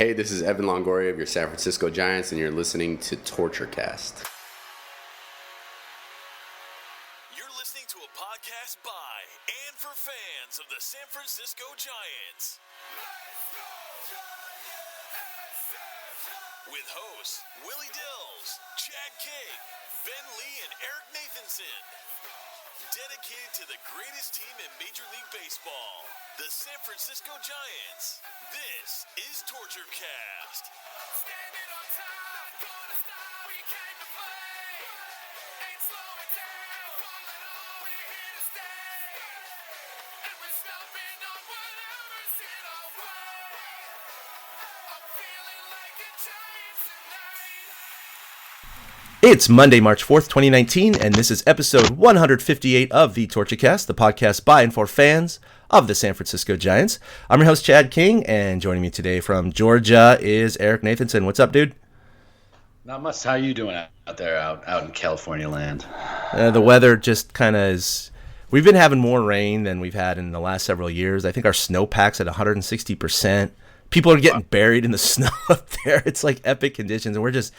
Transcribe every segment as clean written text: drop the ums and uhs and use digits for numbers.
Hey, this is Evan Longoria of your San Francisco Giants, and you're listening to TortureCast. You're listening to a podcast by and for fans of the San Francisco Giants. With hosts Willie Dills, Chad King, Ben Lee, and Eric Nathanson. Dedicated to the greatest team in Major League Baseball, the San Francisco Giants. This is TortureCast. Standing on top, gonna stop, we came to play. Ain't slowing down, falling on, we're here to stay. And we're stomping on whatever's in our way. I'm feeling like a Giant tonight. It's Monday, March 4th, 2019, and this is episode 158 of the TortureCast, the podcast by and for fans of the San Francisco Giants. I'm your host, Chad King, and joining me today from Georgia is Eric Nathanson. What's up, dude? Not much. How you doing out there, out in California land? The weather just kind of is... We've been having more rain than we've had in the last several years. I think our snowpack's at 160%. People are getting buried in the snow up there. It's like epic conditions, and we're just...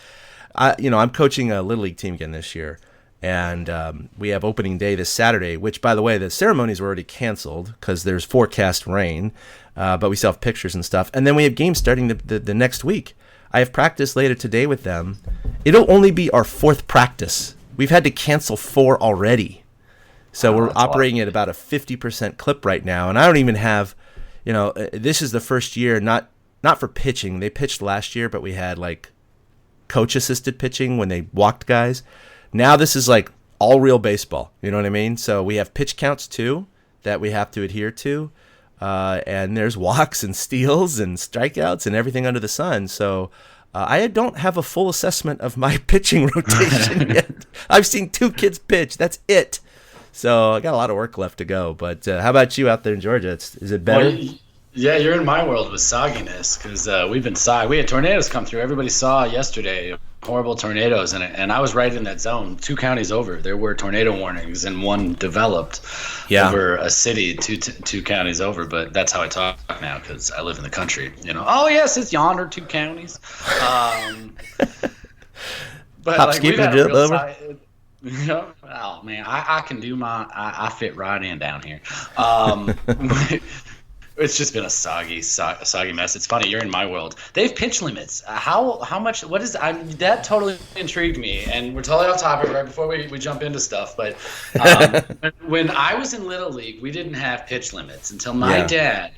I'm coaching a Little League team again this year, and we have opening day this Saturday, which, by the way, the ceremonies were already canceled because there's forecast rain, but we still have pictures and stuff. And then we have games starting the next week. I have practice later today with them. It'll only be our fourth practice. We've had to cancel 4 already. So we're operating at about a 50% clip right now, and I don't even have, this is the first year, not for pitching. They pitched last year, but we had, coach-assisted pitching when they walked guys. Now this is all real baseball. You know what I mean? So we have pitch counts too that we have to adhere to, and there's walks and steals and strikeouts and everything under the sun. So I don't have a full assessment of my pitching rotation yet. I've seen 2 kids pitch. That's it. So I got a lot of work left to go. But how about you out there in Georgia? Is it better? Well, yeah, you're in my world with sogginess because we've been soggy. We had tornadoes come through. Everybody saw yesterday horrible tornadoes, and I was right in that zone. 2 counties over, there were tornado warnings, and one developed over a city two counties over. But that's how I talk now because I live in the country. Oh yes, it's yonder 2 counties. But we've had a real oh man, I can do I fit right in down here. It's just been a soggy mess. It's funny, you're in my world. They have pitch limits. How much? What is? That totally intrigued me, and we're totally off topic right before we jump into stuff. But when I was in Little League, we didn't have pitch limits until my dad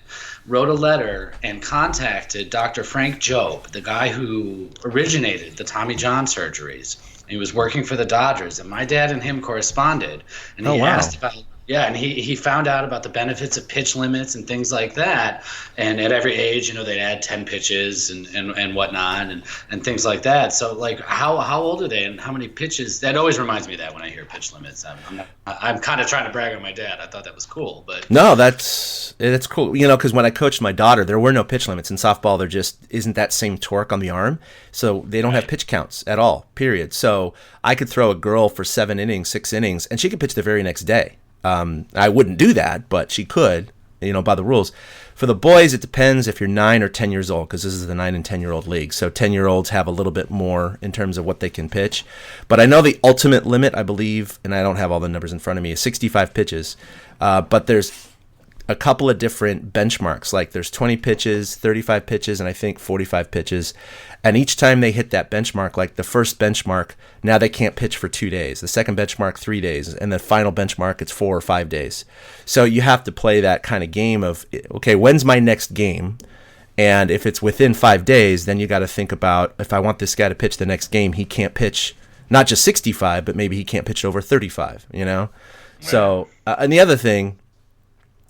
wrote a letter and contacted Dr. Frank Jobe, the guy who originated the Tommy John surgeries. He was working for the Dodgers, and my dad and him corresponded, and he asked about. Yeah, and he found out about the benefits of pitch limits and things like that. And at every age, they'd add 10 pitches and whatnot and things like that. So, how old are they and how many pitches? That always reminds me of that when I hear pitch limits. I'm kind of trying to brag on my dad. I thought that was cool. But no, that's cool. Because when I coached my daughter, there were no pitch limits. In softball, there just isn't that same torque on the arm. So they don't have pitch counts at all, period. So I could throw a girl for 7 innings, 6 innings, and she could pitch the very next day. I wouldn't do that, but she could, by the rules. For the boys, it depends if you're 9 or 10 years old, because this is the 9 and 10-year-old league. So 10-year-olds have a little bit more in terms of what they can pitch. But I know the ultimate limit, I believe, and I don't have all the numbers in front of me, is 65 pitches. But there's a couple of different benchmarks. There's 20 pitches, 35 pitches, and I think 45 pitches. And each time they hit that benchmark, the first benchmark, now they can't pitch for 2 days. The second benchmark, 3 days. And the final benchmark, it's 4 or 5 days. So you have to play that kind of game of, okay, when's my next game? And if it's within 5 days, then you got to think about, if I want this guy to pitch the next game, he can't pitch not just 65, but maybe he can't pitch over 35, Right. So, and the other thing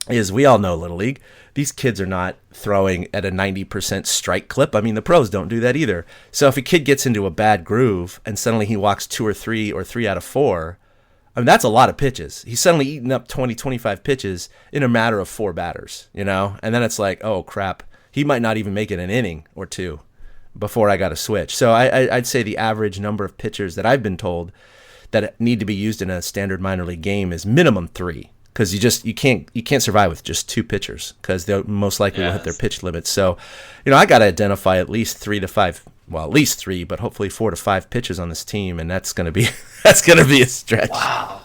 is, we all know Little League, these kids are not throwing at a 90% strike clip. I mean, the pros don't do that either. So if a kid gets into a bad groove and suddenly he walks 2 or 3 or 3 out of 4, that's a lot of pitches. He's suddenly eating up 20, 25 pitches in a matter of 4 batters, And then it's oh, crap, he might not even make it an inning or 2 before I got to switch. So I'd say the average number of pitchers that I've been told that need to be used in a standard minor league game is minimum 3. because you can't survive with just 2 pitchers because they most likely will hit their pitch limits. So, I got to identify at least 3 to 5. Well, at least 3, but hopefully 4 to 5 pitchers on this team, and that's gonna be a stretch. Wow.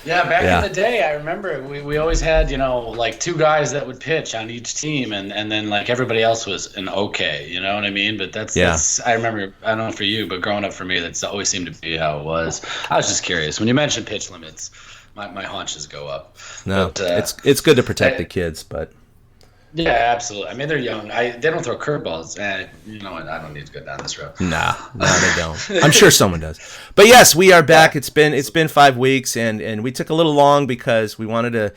Yeah, back in the day, I remember we always had, like 2 guys that would pitch on each team, and then like everybody else was an okay, you know what I mean? But that's I remember, I don't know for you, but growing up for me, that's always seemed to be how it was. I was just curious. When you mentioned pitch limits, my haunches go up. No, but, it's good to protect the kids, but. Yeah, absolutely. I mean, they're young. They don't throw curveballs, and you know what? I don't need to go down this road. No, they don't. I'm sure someone does. But yes, we are back. It's been 5 weeks, and we took a little long because we wanted to,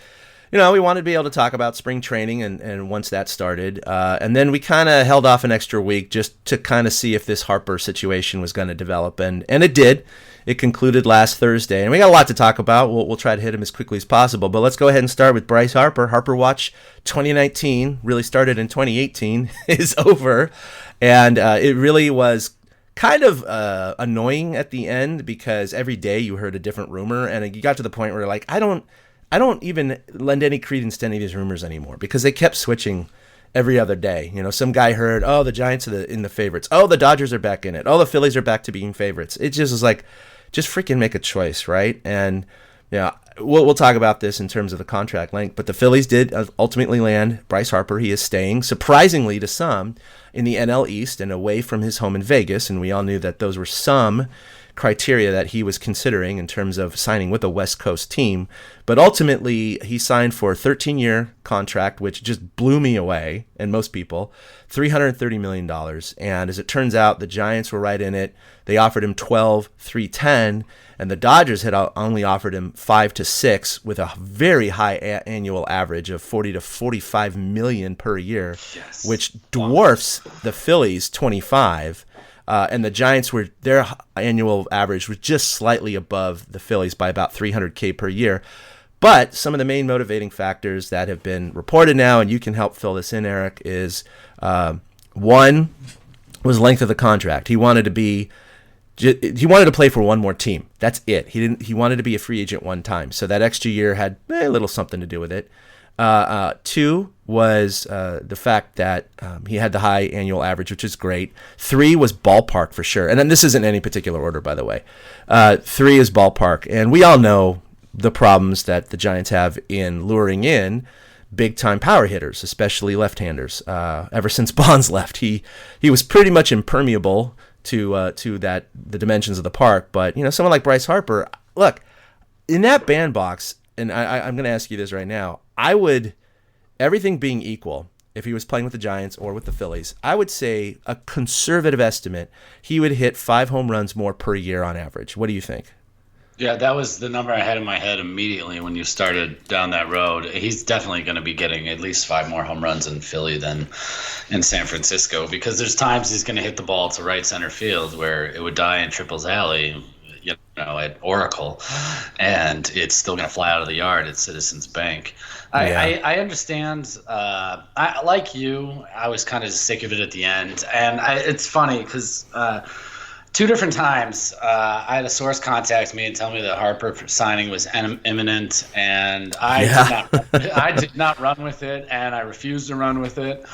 be able to talk about spring training and once that started, and then we kind of held off an extra week just to kind of see if this Harper situation was going to develop, and it did. It concluded last Thursday, and we got a lot to talk about. We'll try to hit him as quickly as possible, but let's go ahead and start with Bryce Harper. Harper Watch 2019 really started in 2018 is over, and it really was kind of annoying at the end because every day you heard a different rumor, and you got to the point where like I don't even lend any credence to any of these rumors anymore because they kept switching every other day. Some guy heard, oh, the Giants are in the favorites. Oh, the Dodgers are back in it. Oh, the Phillies are back to being favorites. It just was like, just freaking make a choice, right? And we'll talk about this in terms of the contract length, but the Phillies did ultimately land Bryce Harper. He is staying, surprisingly to some, in the NL East and away from his home in Vegas, and we all knew that those were some criteria that he was considering in terms of signing with a West Coast team. But ultimately, he signed for a 13-year contract, which just blew me away, and most people, $330 million. And as it turns out, the Giants were right in it. They offered him $12,310, and the Dodgers had only offered him $5 to $6 with a very high annual average of $40 to $45 million per year, which dwarfs the Phillies' $25. And the Giants their annual average was just slightly above the Phillies by about $300K per year. But some of the main motivating factors that have been reported now, and you can help fill this in, Eric, is one was length of the contract. He wanted to play for one more team. That's it. He wanted to be a free agent one time. So that extra year had a little something to do with it. 2 was the fact that he had the high annual average, which is great. 3 was ballpark for sure. And then this isn't any particular order, by the way. 3 is ballpark. And we all know the problems that the Giants have in luring in big-time power hitters, especially left-handers. Ever since Bonds left, he was pretty much impermeable to the dimensions of the park. But, someone like Bryce Harper, look, in that bandbox, and I'm going to ask you this right now, I would, everything being equal, if he was playing with the Giants or with the Phillies, I would say a conservative estimate, he would hit 5 home runs more per year on average. What do you think? Yeah, that was the number I had in my head immediately when you started down that road. He's definitely going to be getting at least 5 more home runs in Philly than in San Francisco, because there's times he's going to hit the ball to right center field where it would die in Triple's Alley, at Oracle, and it's still going to fly out of the yard at Citizens Bank. I understand. Like you, I was kind of sick of it at the end, and it's funny because 2 different times I had a source contact me and tell me that Harper signing was imminent, and I did not run with it, and I refused to run with it.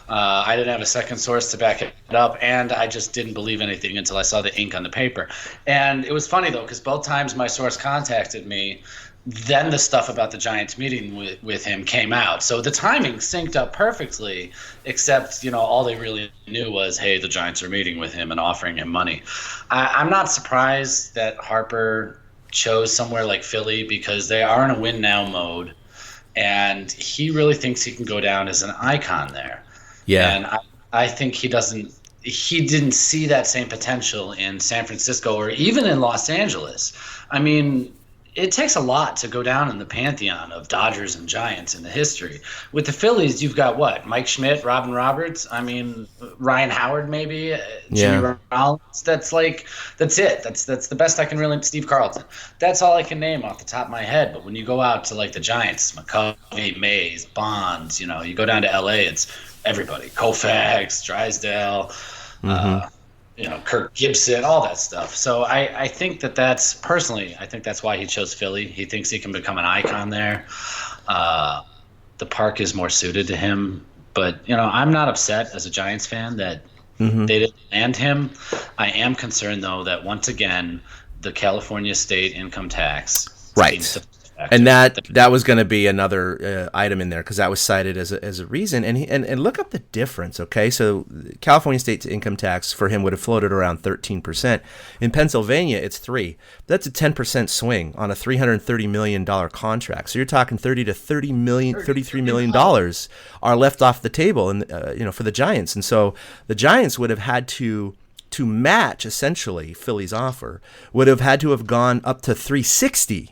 I didn't have a second source to back it up, and I just didn't believe anything until I saw the ink on the paper. And it was funny, though, because both times my source contacted me, then the stuff about the Giants meeting with him came out. So the timing synced up perfectly, except, all they really knew was, hey, the Giants are meeting with him and offering him money. I'm not surprised that Harper chose somewhere like Philly because they are in a win-now mode, and he really thinks he can go down as an icon there. Yeah, and I think he didn't see that same potential in San Francisco or even in Los Angeles. I mean, it takes a lot to go down in the pantheon of Dodgers and Giants in the history. With the Phillies, you've got what? Mike Schmidt, Robin Roberts, Ryan Howard maybe, Jimmy Rollins. That's it. That's the best I can really. Steve Carlton. That's all I can name off the top of my head. But when you go out to like the Giants, McCovey, Mays, Bonds, you go down to LA, it's everybody, Koufax, Drysdale, Kirk Gibson, all that stuff. So I think that's why he chose Philly. He thinks he can become an icon there. the park is more suited to him. But, I'm not upset as a Giants fan that they didn't land him. I am concerned, though, that once again, the California state income tax. Right. And that was going to be another item in there because that was cited as a reason. And look up the difference, okay? So California state income tax for him would have floated around 13%. In Pennsylvania, it's 3%. That's a 10% swing on a $330 million contract. So you're talking $33 million are left off the table, and for the Giants. And so the Giants would have had to match essentially Philly's offer. Would have had to have gone up to 360.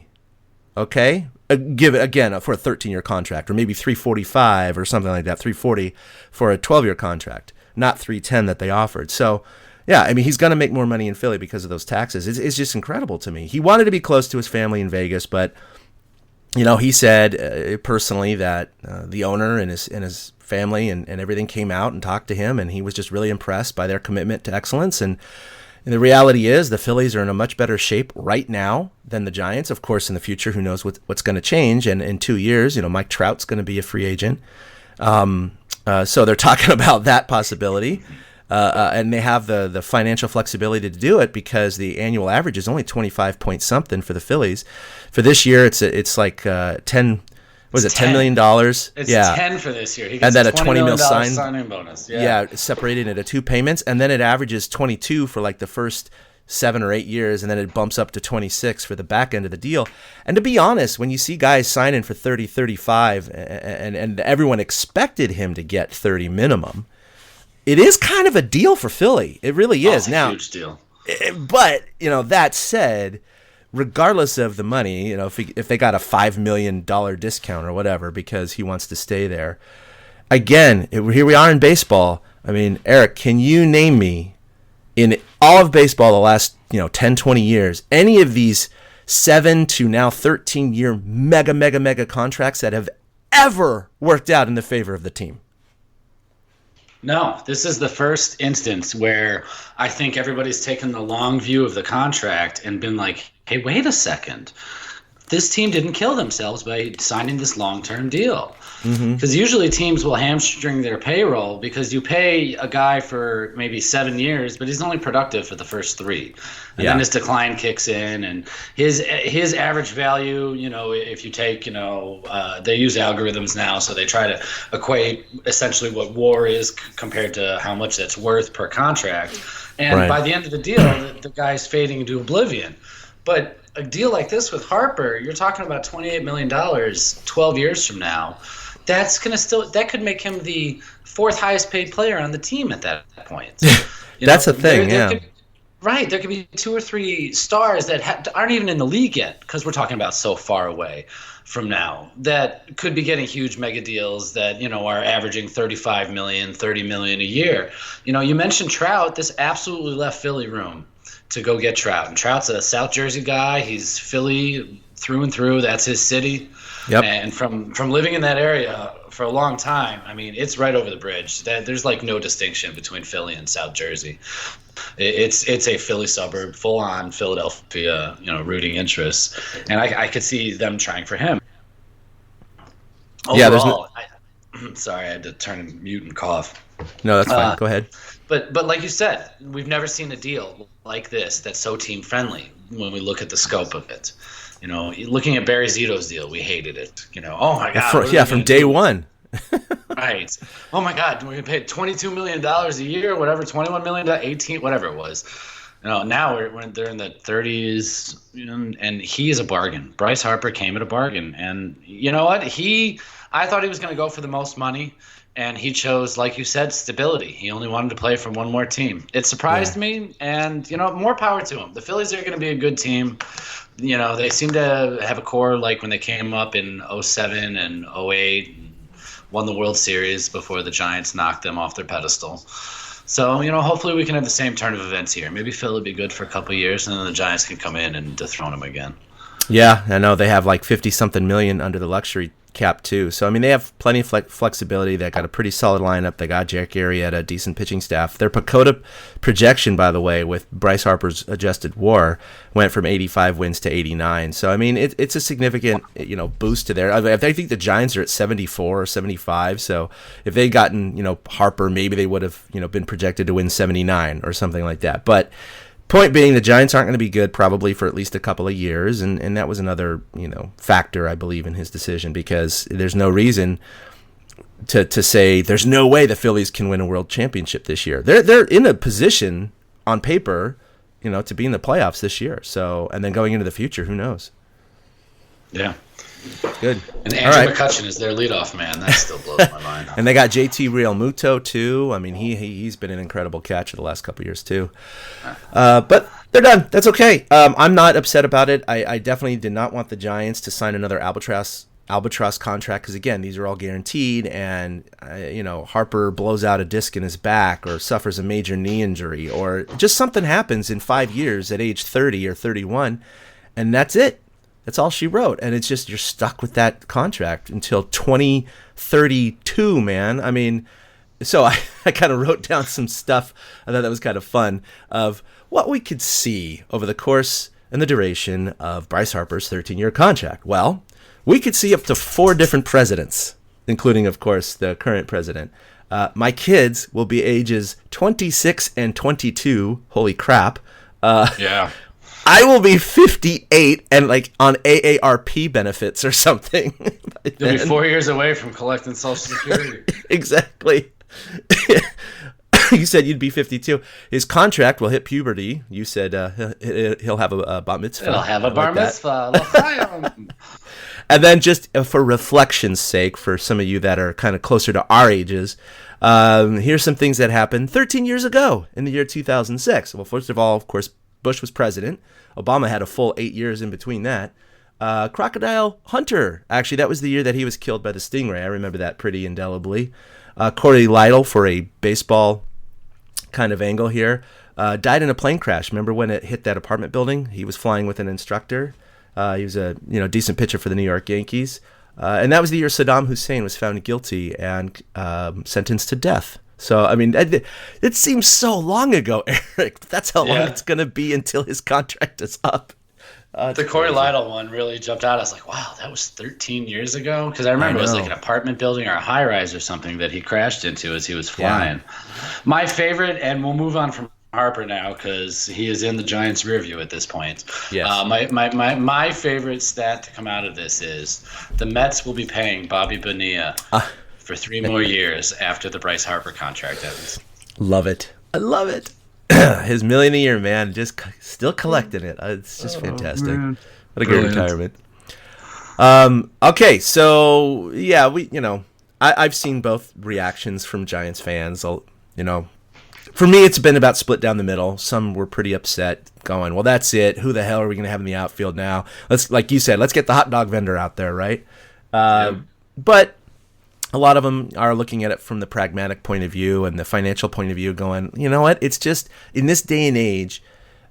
Okay, give it again for a 13-year contract, or maybe 345 or something like that, 340 for a 12-year contract, not 310 that they offered. So, yeah, I mean, he's going to make more money in Philly because of those taxes. It's just incredible to me. He wanted to be close to his family in Vegas, but he said personally that the owner and his family and everything came out and talked to him, and he was just really impressed by their commitment to excellence. And the reality is the Phillies are in a much better shape right now than the Giants. Of course, in the future, who knows what's going to change. And in 2 years, Mike Trout's going to be a free agent. So they're talking about that possibility. And they have the financial flexibility to do it because the annual average is only 25 point something for the Phillies. For this year, it's like 10. Was it $10 million? It's 10 for this year. He gets and then a $20 million signing bonus. Yeah, separated into 2 payments, and then it averages 22 for like the first 7 or 8 years, and then it bumps up to 26 for the back end of the deal. And to be honest, when you see guys signing for 30, 35, and everyone expected him to get 30 minimum, it is kind of a deal for Philly. It really is. It's a huge deal. But that said, regardless of the money, if they got a $5 million discount or whatever because he wants to stay there, again, here we are in baseball. I mean, Eric, can you name me in all of baseball the last 10, 20 years any of these 7 to now 13-year mega contracts that have ever worked out in the favor of the team? No, this is the first instance where I think everybody's taken the long view of the contract and been like, hey, wait a second. This team didn't kill themselves by signing this long-term deal. Because usually teams will hamstring their payroll because you pay a guy for maybe 7 years, but he's only productive for the first 3. And then his decline kicks in, and his average value, if you take, they use algorithms now, so they try to equate essentially what WAR is compared to how much that's worth per contract. And by the end of the deal, the guy's fading into oblivion. But a deal like this with Harper, you're talking about $28 million 12 years from now. That could make him the 4th highest paid player on the team at that point. That's a thing, yeah. There could be 2 or 3 stars that aren't even in the league yet, because we're talking about so far away from now, that could be getting huge mega deals that are averaging $35 million, $30 million a year. You mentioned Trout. This absolutely left Philly room to go get Trout. And Trout's a South Jersey guy. He's Philly through and through. That's his city. Yep. And from living in that area for a long time, I mean, it's right over the bridge. There's like no distinction between Philly and South Jersey. It's a Philly suburb, full on Philadelphia, rooting interests, and I could see them trying for him. Overall, sorry, I had to turn and mute and cough. No, that's fine. Go ahead. But like you said, we've never seen a deal like this that's so team friendly when we look at the scope of it. Looking at Barry Zito's deal, we hated it. Oh my God. From day one. Right. Oh my God, we paid $22 million a year, whatever, $21 million, 18, whatever it was. Now they're in the 30s, and he is a bargain. Bryce Harper came at a bargain, and you know what? I thought he was going to go for the most money, and he chose, like you said, stability. He only wanted to play for one more team. It surprised me, and more power to him. The Phillies are going to be a good team. They seem to have a core like when they came up in 07 and 08 and won the World Series before the Giants knocked them off their pedestal. So, hopefully we can have the same turn of events here. Maybe Philly will be good for a couple of years, and then the Giants can come in and dethrone them again. Yeah, I know they have like 50-something million under the luxury cap too. So I mean, they have plenty of flexibility. They got a pretty solid lineup. They got Jack Arrieta, decent pitching staff. Their PECOTA projection, by the way, with Bryce Harper's adjusted WAR, went from 85 wins to 89. So I mean, it's a significant boost to there. I think the Giants are at 74 or 75. So if they'd gotten Harper, maybe they would have been projected to win 79 or something like that. But point being, the Giants aren't going to be good probably for at least a couple of years, and that was another factor, I believe, in his decision, because there's no reason to say there's no way the Phillies can win a world championship this year. They're in a position on paper, to be in the playoffs this year. So, and then going into the future, who knows? Yeah. Good. And Andrew McCutchen is their leadoff man. That still blows my mind. And they got JT Realmuto too. I mean, he's been an incredible catcher the last couple of years too. But they're done. That's okay. I'm not upset about it. I definitely did not want the Giants to sign another albatross contract, because again, these are all guaranteed, and Harper blows out a disc in his back or suffers a major knee injury, or just something happens in 5 years at age 30 or 31, and that's it. That's all she wrote. And it's just, you're stuck with that contract until 2032, man. I mean, so I kind of wrote down some stuff. I thought that was kind of fun, of what we could see over the course and the duration of Bryce Harper's 13-year contract. Well, we could see up to 4 different presidents, including, of course, the current president. My kids will be ages 26 and 22. Holy crap. Yeah. I will be 58 and on AARP benefits or something. You'll be 4 years away from collecting Social Security. Exactly. You said you'd be 52. His contract will hit puberty. You said he'll have a bar mitzvah. He'll have a bar mitzvah. And then just for reflection's sake, for some of you that are kind of closer to our ages, here's some things that happened 13 years ago in the year 2006. Well, first of all, of course, Bush was president. Obama had a full 8 years in between that. Crocodile Hunter, actually, that was the year that he was killed by the stingray. I remember that pretty indelibly. Corey Lytle, for a baseball kind of angle here, died in a plane crash. Remember when it hit that apartment building? He was flying with an instructor. He was a decent pitcher for the New York Yankees. And that was the year Saddam Hussein was found guilty and sentenced to death. So, I mean, it seems so long ago, Eric. That's how long it's going to be until his contract is up. The Corey Lytle one really jumped out. I was like, wow, that was 13 years ago? Because I remember it was like an apartment building or a high-rise or something that he crashed into as he was flying. Yeah. My favorite, and we'll move on from Harper now because he is in the Giants' rearview at this point. Yes. My favorite stat to come out of this is the Mets will be paying Bobby Bonilla for 3 more years after the Bryce Harper contract ends. Love it. I love it. His $1 million a year, man, just still collecting it. It's just fantastic. Man. What a great retirement. Okay, so yeah, I've seen both reactions from Giants fans. For me, it's been about split down the middle. Some were pretty upset, going, "Well, that's it. Who the hell are we going to have in the outfield now? Let's, like you said, let's get the hot dog vendor out there, right?" But a lot of them are looking at it from the pragmatic point of view and the financial point of view, going, you know what? It's just, in this day and age,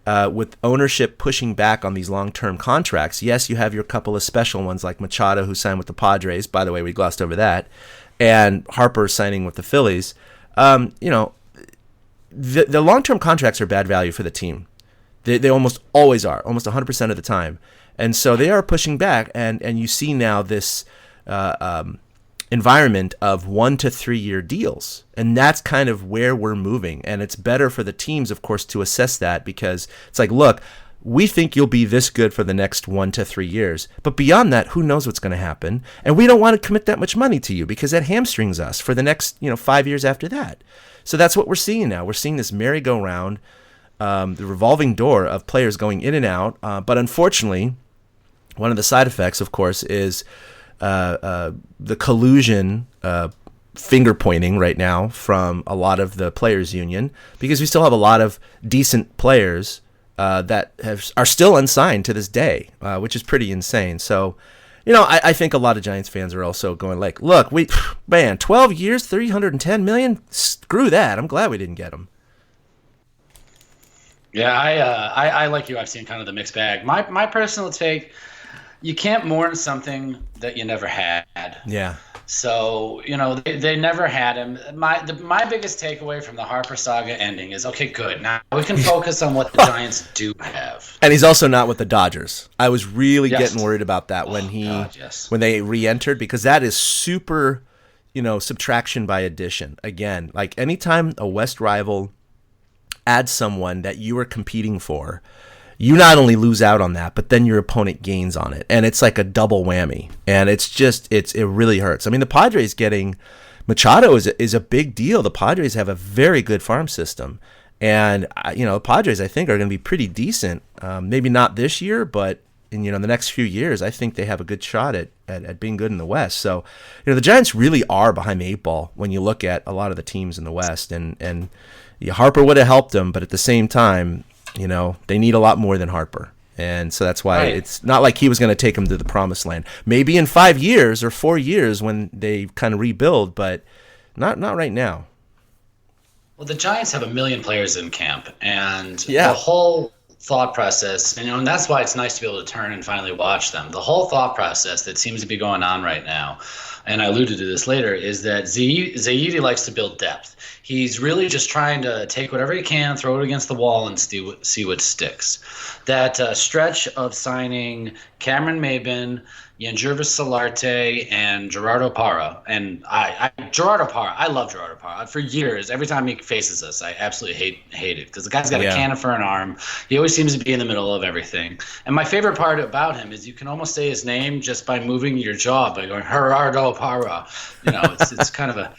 with ownership pushing back on these long-term contracts, yes, you have your couple of special ones like Machado, who signed with the Padres. By the way, we glossed over that. And Harper signing with the Phillies. The long-term contracts are bad value for the team. They almost always are, almost 100% of the time. And so they are pushing back, and you see now this environment of 1 to 3 year deals. And that's kind of where we're moving. And it's better for the teams, of course, to assess that, because it's like, look, we think you'll be this good for the next 1 to 3 years. But beyond that, who knows what's going to happen? And we don't want to commit that much money to you because that hamstrings us for the next 5 years after that. So that's what we're seeing now. We're seeing this merry-go-round, the revolving door of players going in and out. But unfortunately, one of the side effects, of course, is the collusion, finger pointing right now from a lot of the players' union, because we still have a lot of decent players that are still unsigned to this day, which is pretty insane. So, I think a lot of Giants fans are also going like, look, 12 years, $310 million, screw that. I'm glad we didn't get him. Yeah, I like you. I've seen kind of the mixed bag. My personal take, you can't mourn something that you never had. Yeah. So, they never had him. My biggest takeaway from the Harper saga ending is, okay, good. Now we can focus on what the Giants do have. And he's also not with the Dodgers. I was really Yes. getting worried about that Yes. when they re-entered, because that is super, subtraction by addition. Again, like anytime a West rival adds someone that you are competing for, you not only lose out on that, but then your opponent gains on it. And it's like a double whammy. And it really hurts. I mean, the Padres getting Machado is a big deal. The Padres have a very good farm system. And, the Padres, I think, are going to be pretty decent. Maybe not this year, but in, the next few years, I think they have a good shot at being good in the West. So, the Giants really are behind the eight ball when you look at a lot of the teams in the West. And Harper would have helped them, but at the same time, they need a lot more than Harper. And so that's why It's not like he was going to take them to the promised land. Maybe in 5 years or 4 years when they kind of rebuild, but not right now. Well, the Giants have 1 million players in camp, and the whole thought process, and that's why it's nice to be able to turn and finally watch them. The whole thought process that seems to be going on right now, and I alluded to this later, is that Zaidi likes to build depth. He's really just trying to take whatever he can, throw it against the wall, and see what sticks. That stretch of signing Cameron Maybin, Yangervis Solarte, and Gerardo Parra. And Gerardo Parra, I love Gerardo Parra. For years, every time he faces us, I absolutely hate it because the guy's got a cannon for an arm. He always seems to be in the middle of everything. And my favorite part about him is you can almost say his name just by moving your jaw, by going, Gerardo Parra. It's kind of a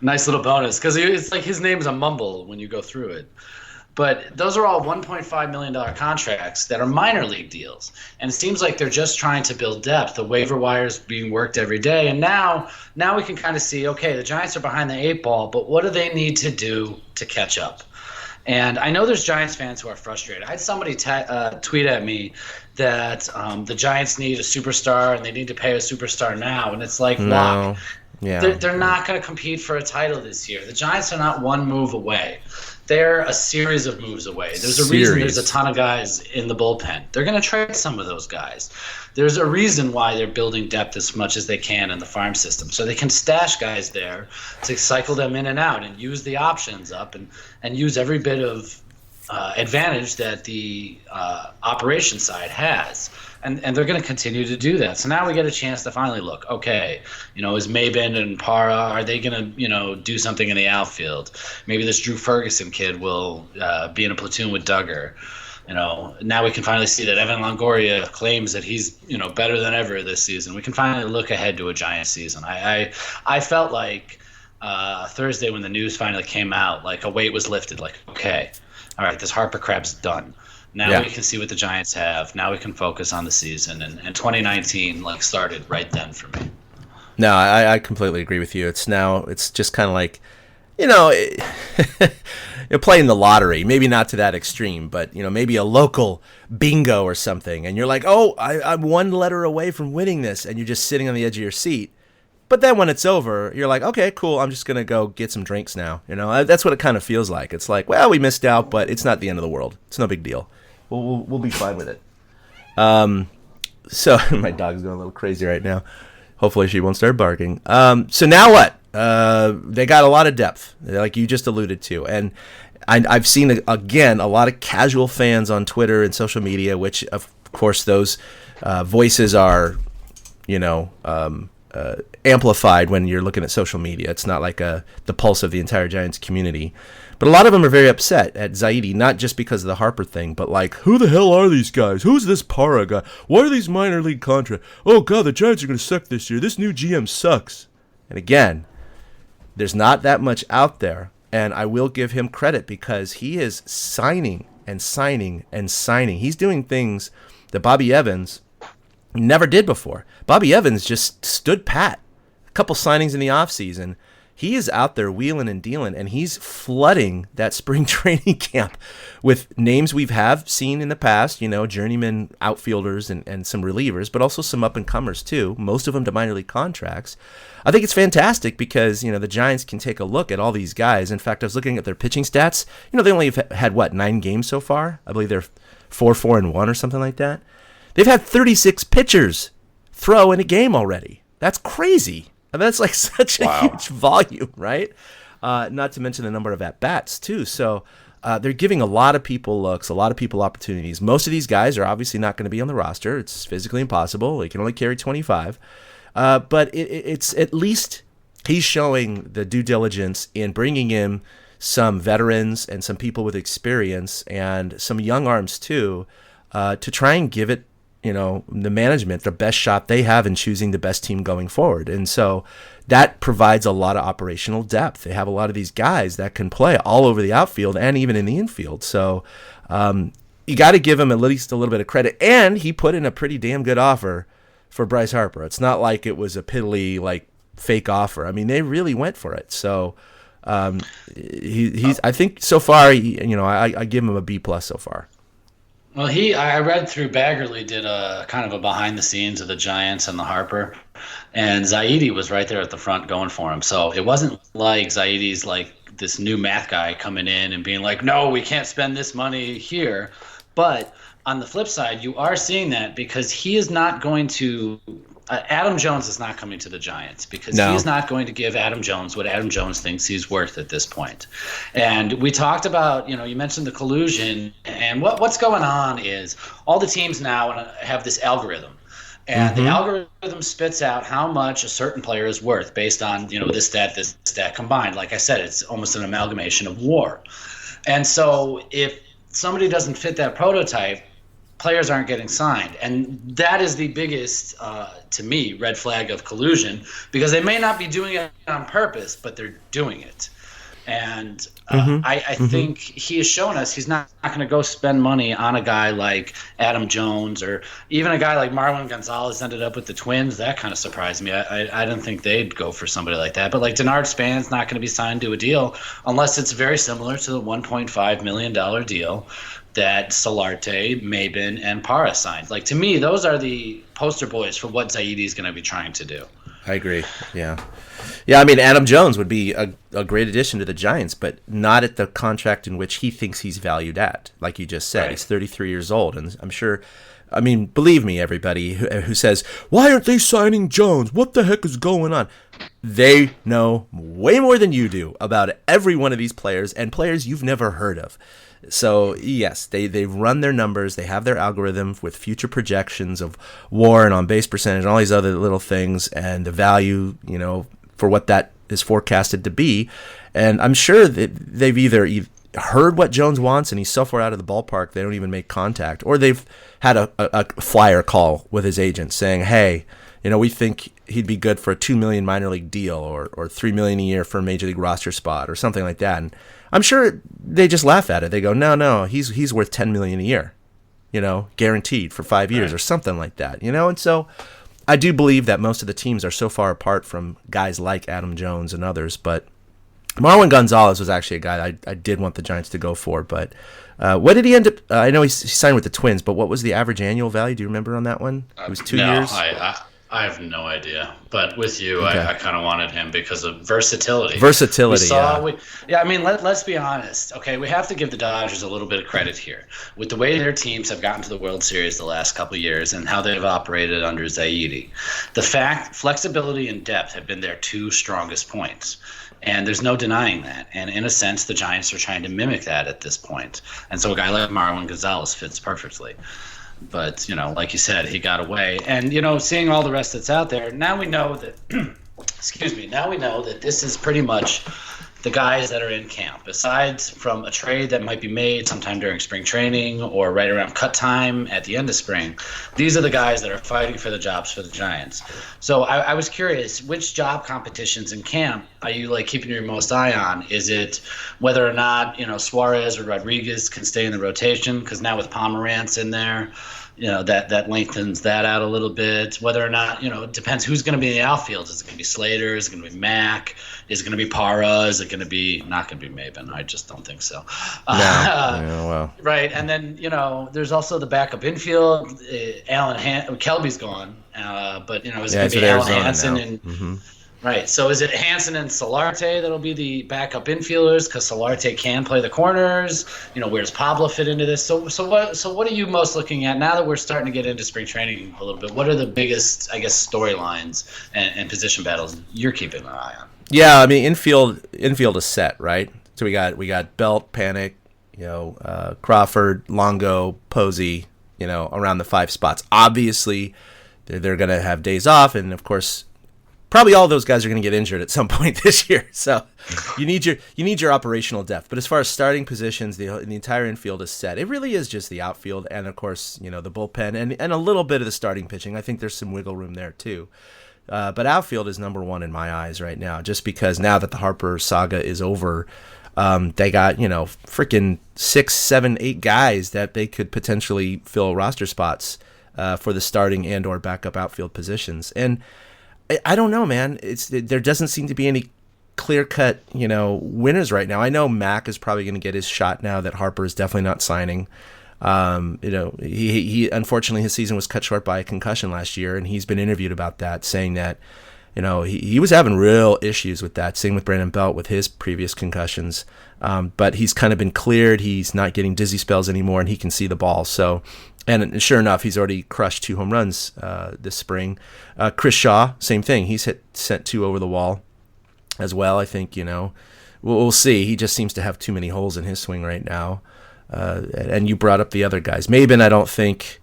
nice little bonus because it's like his name is a mumble when you go through it. But those are all $1.5 million contracts that are minor league deals. And it seems like they're just trying to build depth. The waiver wire is being worked every day. And now we can kind of see, okay, the Giants are behind the eight ball, but what do they need to do to catch up? And I know there's Giants fans who are frustrated. I had somebody tweet at me that the Giants need a superstar and they need to pay a superstar now. And it's like, no. Yeah. They're not going to compete for a title this year. The Giants are not one move away. They're a series of moves away. There's a reason there's a ton of guys in the bullpen. They're going to trade some of those guys. There's a reason why they're building depth as much as they can in the farm system. So they can stash guys there to cycle them in and out and use the options up and use every bit of advantage that the operation side has. And they're going to continue to do that. So now we get a chance to finally look, okay, is Maybin and Parra, are they going to, do something in the outfield? Maybe this Drew Ferguson kid will be in a platoon with Duggar. Now we can finally see that Evan Longoria claims that he's, better than ever this season. We can finally look ahead to a Giants season. I felt like Thursday when the news finally came out, like a weight was lifted, like, okay, all right, this Harper crap's done. Now we can see what the Giants have. Now we can focus on the season. And 2019 started right then for me. No, I completely agree with you. It's just kind of like, you're playing the lottery. Maybe not to that extreme, but, maybe a local bingo or something. And you're like, oh, I'm one letter away from winning this. And you're just sitting on the edge of your seat. But then when it's over, you're like, okay, cool. I'm just going to go get some drinks now. That's what it kind of feels like. It's like, well, we missed out, but it's not the end of the world. It's no big deal. We'll be fine with it. So my dog's going a little crazy right now. Hopefully she won't start barking. So now what? They got a lot of depth, like you just alluded to. And I've seen, again, a lot of casual fans on Twitter and social media, which, of course, those voices are, amplified when you're looking at social media. It's not like the pulse of the entire Giants community. But a lot of them are very upset at Zaidi, not just because of the Harper thing, but like, who the hell are these guys? Who's this Parra guy? What are these minor league contracts? Oh, God, the Giants are going to suck this year. This new GM sucks. And again, there's not that much out there. And I will give him credit because he is signing and signing and signing. He's doing things that Bobby Evans never did before. Bobby Evans just stood pat. A couple signings in the offseason. He is out there wheeling and dealing, and he's flooding that spring training camp with names we've seen in the past, journeyman outfielders and some relievers, but also some up-and-comers too, most of them to minor league contracts. I think it's fantastic because, the Giants can take a look at all these guys. In fact, I was looking at their pitching stats. They only have had, 9 games so far? I believe they're 4-4-1 or something like that. They've had 36 pitchers throw in a game already. That's crazy. I mean, that's like such a huge volume, right? Not to mention the number of at-bats, too. So they're giving a lot of people looks, a lot of people opportunities. Most of these guys are obviously not going to be on the roster. It's physically impossible. They can only carry 25. But it's at least he's showing the due diligence in bringing in some veterans and some people with experience and some young arms, too, to try and give it, the management the best shot they have in choosing the best team going forward. And so that provides a lot of operational depth. They have a lot of these guys that can play all over the outfield and even in the infield. So you got to give him at least a little bit of credit. And he put in a pretty damn good offer for Bryce Harper. It's not like it was a piddly, fake offer. I mean, they really went for it. So he's I think so far, I give him a B+ so far. Well, I read through Baggerly did a kind of a behind the scenes of the Giants and the Harper, and Zaidi was right there at the front going for him. So it wasn't like Zaidi's like this new math guy coming in and being like, no, we can't spend this money here. But on the flip side, you are seeing that because he is not going to Adam Jones is not coming to the Giants because he is not going to give Adam Jones what Adam Jones thinks he's worth at this point. And we talked about, you mentioned the collusion, and what's going on is all the teams now have this algorithm. And the algorithm spits out how much a certain player is worth based on, this stat combined. Like I said, it's almost an amalgamation of WAR. And so if somebody doesn't fit that prototype, players aren't getting signed. And that is the biggest, to me, red flag of collusion, because they may not be doing it on purpose, but they're doing it. And I think he has shown us he's not going to go spend money on a guy like Adam Jones, or even a guy like Marwin Gonzalez ended up with the Twins. That kind of surprised me. I didn't think they'd go for somebody like that. But like Denard Span's not going to be signed to a deal unless it's very similar to the $1.5 million deal that Solarte, Maben, and Parra signed. Like, to me, those are the poster boys for what Zaidi is going to be trying to do. I agree. Yeah. I mean, Adam Jones would be a great addition to the Giants, but not at the contract in which he thinks he's valued at. Like you just said, He's 33 years old, and I'm sure. I mean, believe me, everybody who says, why aren't they signing Jones? What the heck is going on? They know way more than you do about every one of these players, and players you've never heard of. So, yes, they've run their numbers. They have their algorithm with future projections of WAR and on-base percentage and all these other little things, and the value, for what that is forecasted to be. And I'm sure that they've either heard what Jones wants and he's so far out of the ballpark they don't even make contact, or they've had a flyer call with his agent saying, hey, we think he'd be good for a $2 million minor league deal or $3 million a year for a major league roster spot or something like that. And I'm sure they just laugh at it. They go, no, he's worth $10 million a year, guaranteed for 5 years or something like that, And so I do believe that most of the teams are so far apart from guys like Adam Jones and others. But Marwin Gonzalez was actually a guy I did want the Giants to go for. But what did he end up? I know he signed with the Twins, but what was the average annual value? Do you remember on that one? It was 2 years. I have no idea. But with you, okay. I kind of wanted him because of versatility. Yeah, I mean, let's be honest. Okay, we have to give the Dodgers a little bit of credit here. With the way their teams have gotten to the World Series the last couple of years and how they've operated under Zaidi, flexibility and depth have been their two strongest points. And there's no denying that. And in a sense, the Giants are trying to mimic that at this point. And so a guy like Marwin Gonzalez fits perfectly. But, like you said, he got away. And, seeing all the rest that's out there, now we know that, now we know that this is pretty much the guys that are in camp. Aside from a trade that might be made sometime during spring training or right around cut time at the end of spring, these are the guys that are fighting for the jobs for the Giants. So I was curious, which job competitions in camp are you keeping your most eye on? Is it whether or not, Suarez or Rodriguez can stay in the rotation? Because now with Pomerantz in there, that lengthens that out a little bit. Whether or not, it depends who's going to be in the outfield. Is it going to be Slater? Is it going to be Mack? Is it going to be Parra? Is it going to be not going to be Maben? I just don't think so. Well. Right, and then there's also the backup infield. Kelby's gone, but is it going to be Alan Hansen and Right. So is it Hansen and Solarte that'll be the backup infielders because Solarte can play the corners? Where does Pablo fit into this? So what are you most looking at now that we're starting to get into spring training a little bit? What are the biggest, I guess, storylines and position battles you're keeping an eye on? Yeah, I mean infield is set, right? So we got Belt, Panic, Crawford, Longo, Posey, around the 5 spots. Obviously, they're going to have days off, and of course, probably all those guys are going to get injured at some point this year. So you need your operational depth. But as far as starting positions, the entire infield is set. It really is just the outfield and, of course, the bullpen and a little bit of the starting pitching. I think there's some wiggle room there too. But outfield is number one in my eyes right now, just because now that the Harper saga is over, they got, freaking 6, 7, 8 guys that they could potentially fill roster spots for the starting and or backup outfield positions. And I don't know, man. There doesn't seem to be any clear-cut, winners right now. I know Mac is probably going to get his shot now that Harper is definitely not signing. He unfortunately his season was cut short by a concussion last year, and he's been interviewed about that, saying that he was having real issues with that. Same with Brandon Belt with his previous concussions, but he's kind of been cleared. He's not getting dizzy spells anymore, and he can see the ball. So. And sure enough, he's already crushed 2 home runs this spring. Chris Shaw, same thing. He's sent 2 over the wall as well. I think, we'll see. He just seems to have too many holes in his swing right now. And you brought up the other guys. Maben, I don't think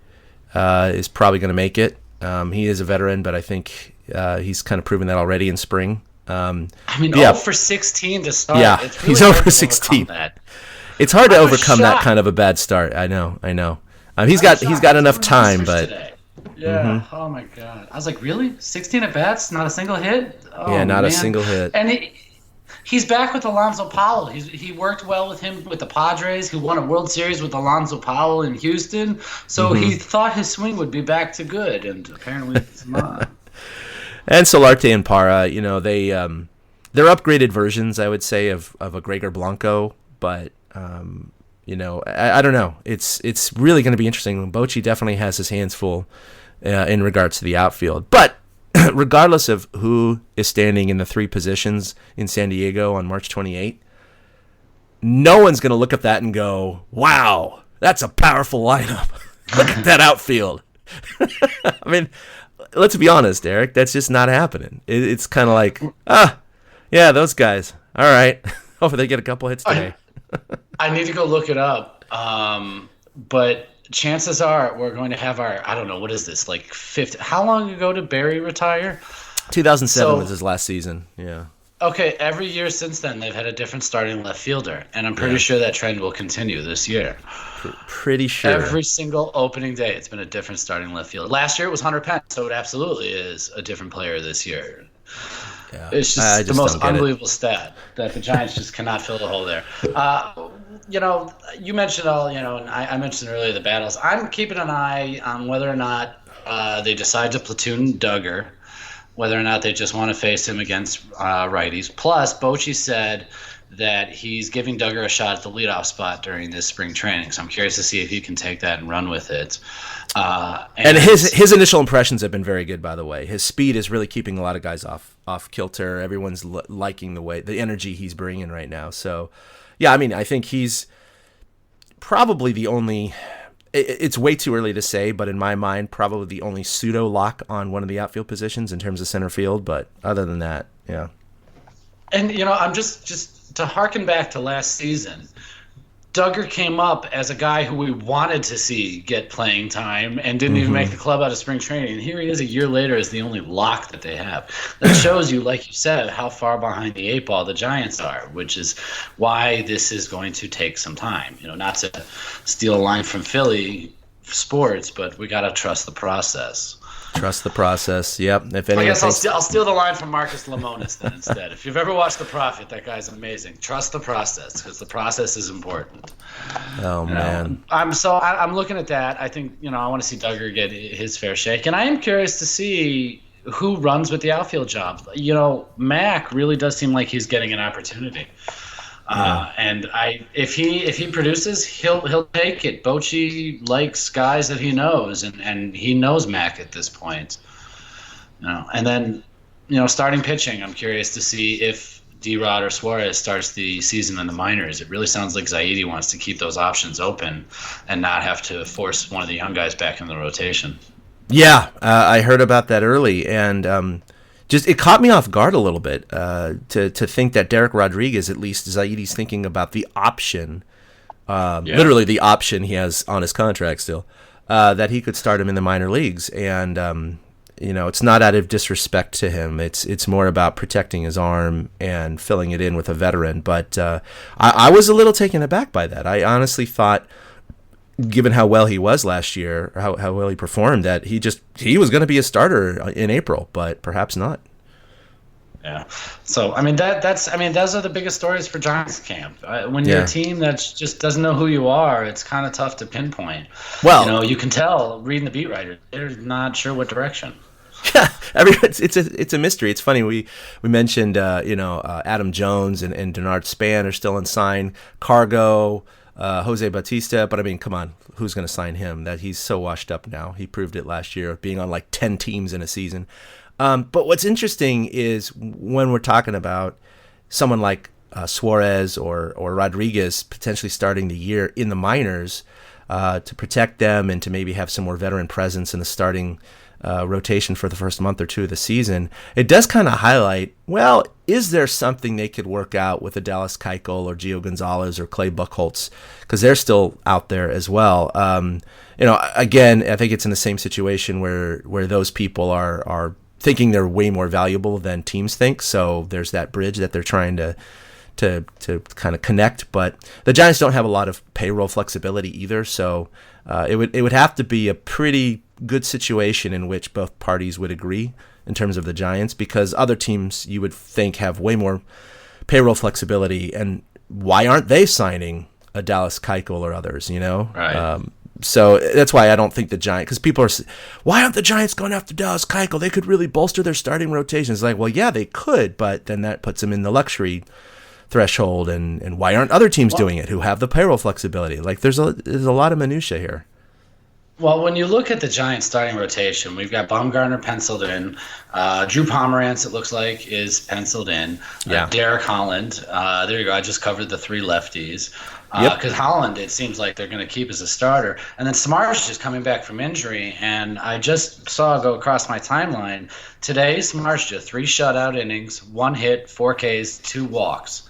is probably going to make it. He is a veteran, but I think he's kind of proven that already in spring. 0 for 16 to start. Yeah, it's really he's hard over to 16. overcome that. It's hard to I was overcome that shocked. kind of a bad start. I know. He's got enough time, but yeah. Oh my God. I was like, really? 16 at bats, not a single hit? Oh, yeah, not man. a single hit. And he's back with Alonso Powell. He worked well with him with the Padres, who won a World Series with Alonso Powell in Houston. So he thought his swing would be back to good, and apparently it's not. And Solarte and Parra, they're upgraded versions, I would say, of a Gregor Blanco, but. I don't know. It's really going to be interesting. Bochy definitely has his hands full in regards to the outfield. But regardless of who is standing in the 3 positions in San Diego on March 28th, no one's going to look at that and go, wow, that's a powerful lineup. Look at that outfield. I mean, let's be honest, Eric. That's just not happening. It's kind of like, yeah, those guys. All right. Hopefully they get a couple hits today. I need to go look it up. But chances are we're going to have I don't know, what is this, like 50? How long ago did Barry retire? 2007 was his last season, yeah. Okay, every year since then they've had a different starting left fielder, and I'm pretty sure that trend will continue this year. Pretty sure. Every single opening day it's been a different starting left fielder. Last year it was Hunter Penn, so it absolutely is a different player this year. Yeah. It's just the most unbelievable stat that the Giants just cannot fill the hole there. You mentioned and I mentioned earlier the battles. I'm keeping an eye on whether or not they decide to platoon Duggar, whether or not they just want to face him against righties. Plus, Bochy said that he's giving Duggar a shot at the leadoff spot during this spring training. So I'm curious to see if he can take that and run with it. And his initial impressions have been very good, by the way. His speed is really keeping a lot of guys off kilter. Everyone's liking the energy he's bringing right now. So, yeah, I mean, I think he's probably the only. It's way too early to say, but in my mind, probably the only pseudo lock on one of the outfield positions in terms of center field. But other than that, yeah. And I'm just to harken back to last season. Duggar came up as a guy who we wanted to see get playing time and didn't even make the club out of spring training. And here he is a year later as the only lock that they have. That shows you, like you said, how far behind the 8 ball the Giants are, which is why this is going to take some time. Not to steal a line from Philly sports, but we got to trust the process. Trust the process. Yep. If I guess I'll steal the line from Marcus Lemonis then instead. If you've ever watched The Prophet, that guy's amazing. Trust the process because the process is important. Oh man. I'm looking at that. I think I want to see Duggar get his fair shake, and I am curious to see who runs with the outfield job. Mac really does seem like he's getting an opportunity. And if he produces, he'll take it. Bochy likes guys that he knows, and he knows Mac at this point. And then, starting pitching, I'm curious to see if D-Rod or Suarez starts the season in the minors. It really sounds like Zaidi wants to keep those options open and not have to force one of the young guys back in the rotation. Yeah, I heard about that early, and just it caught me off guard a little bit to think that Derek Rodriguez, at least Zaidi's thinking about the option, literally the option he has on his contract still, that he could start him in the minor leagues. And it's not out of disrespect to him. It's more about protecting his arm and filling it in with a veteran. But I was a little taken aback by that. I honestly thought, given how well he was last year, how well he performed, that he was going to be a starter in April, but perhaps not. Yeah. So, those are the biggest stories for Giants camp. When you're a team that just doesn't know who you are, it's kind of tough to pinpoint. Well, you can tell reading the beat writer, they're not sure what direction. Yeah, it's a mystery. It's funny. We mentioned Adam Jones and Denard Span are still unsigned. Cargo, Jose Bautista, but come on, who's going to sign him? That he's so washed up now. He proved it last year, being on like 10 teams in a season. But what's interesting is when we're talking about someone like Suarez or Rodriguez potentially starting the year in the minors to protect them and to maybe have some more veteran presence in the starting rotation for the first month or two of the season, it does kind of highlight, well, is there something they could work out with a Dallas Keuchel or Gio Gonzalez or Clay Buchholz, because they're still out there as well. Again, I think it's in the same situation where those people are thinking they're way more valuable than teams think, so there's that bridge that they're trying to kind of connect. But the Giants don't have a lot of payroll flexibility either, so it would have to be a pretty good situation in which both parties would agree in terms of the Giants, because other teams you would think have way more payroll flexibility, and why aren't they signing a Dallas Keuchel or others, Right. So that's why I don't think the Giants, because people are, why aren't the Giants going after Dallas Keuchel? They could really bolster their starting rotation. It's like, well, yeah, they could, but then that puts them in the luxury threshold, and why aren't other teams doing it who have the payroll flexibility? Like there's a lot of minutia here. Well, when you look at the Giants starting rotation, we've got Baumgartner penciled in. Drew Pomerantz, it looks like, is penciled in. Yeah. Derek Holland. There you go. I just covered the three lefties. Yep. Because Holland, it seems like they're going to keep as a starter. And then Smarsh is coming back from injury. And I just saw go across my timeline. Today, Smarsh did 3 shutout innings, 1 hit, 4 Ks, 2 walks.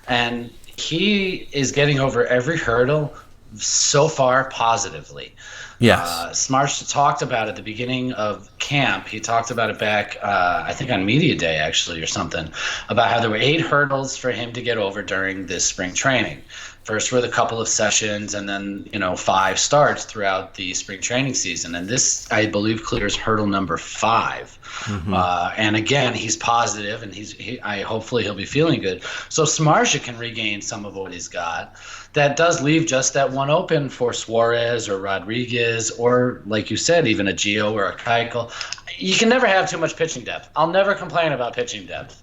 And he is getting over every hurdle so far positively. Yes. Smarsh talked about it at the beginning of camp. He talked about it back, I think on Media Day, actually, or something, about how there were 8 hurdles for him to get over during this spring training. First with a couple of sessions, and then 5 starts throughout the spring training season. And this, I believe, clears hurdle number 5. Mm-hmm. And again, he's positive, and hopefully he'll be feeling good. So Smarja can regain some of what he's got. That does leave just that one open for Suarez or Rodriguez, or like you said, even a Gio or a Keuchel. You can never have too much pitching depth. I'll never complain about pitching depth.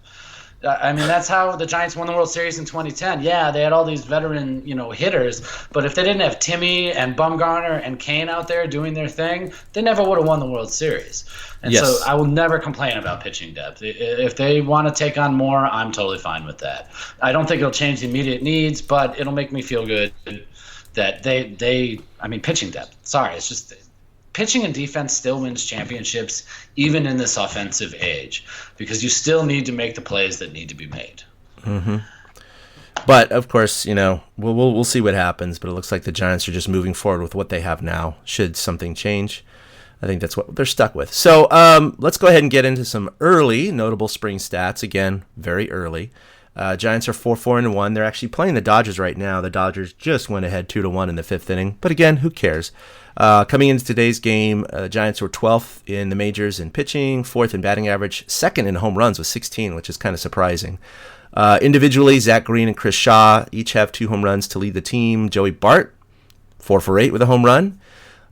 That's how the Giants won the World Series in 2010. Yeah, they had all these veteran, hitters, but if they didn't have Timmy and Bumgarner and Kane out there doing their thing, they never would have won the World Series. And yes. So I will never complain about pitching depth. If they want to take on more, I'm totally fine with that. I don't think it'll change the immediate needs, but it'll make me feel good that pitching depth. Sorry, it's just pitching and defense still wins championships, even in this offensive age, because you still need to make the plays that need to be made. Mm-hmm. But of course, we'll see what happens. But it looks like the Giants are just moving forward with what they have now. Should something change, I think that's what they're stuck with. So let's go ahead and get into some early notable spring stats. Again, very early. Giants are 4-4-1. They're actually playing the Dodgers right now. The Dodgers just went ahead 2-1 in the 5th inning. But again, who cares? Coming into today's game, Giants were 12th in the majors in pitching, 4th in batting average, 2nd in home runs with 16, which is kind of surprising. Individually, Zach Green and Chris Shaw each have 2 home runs to lead the team. Joey Bart, 4 for 8 with a home run.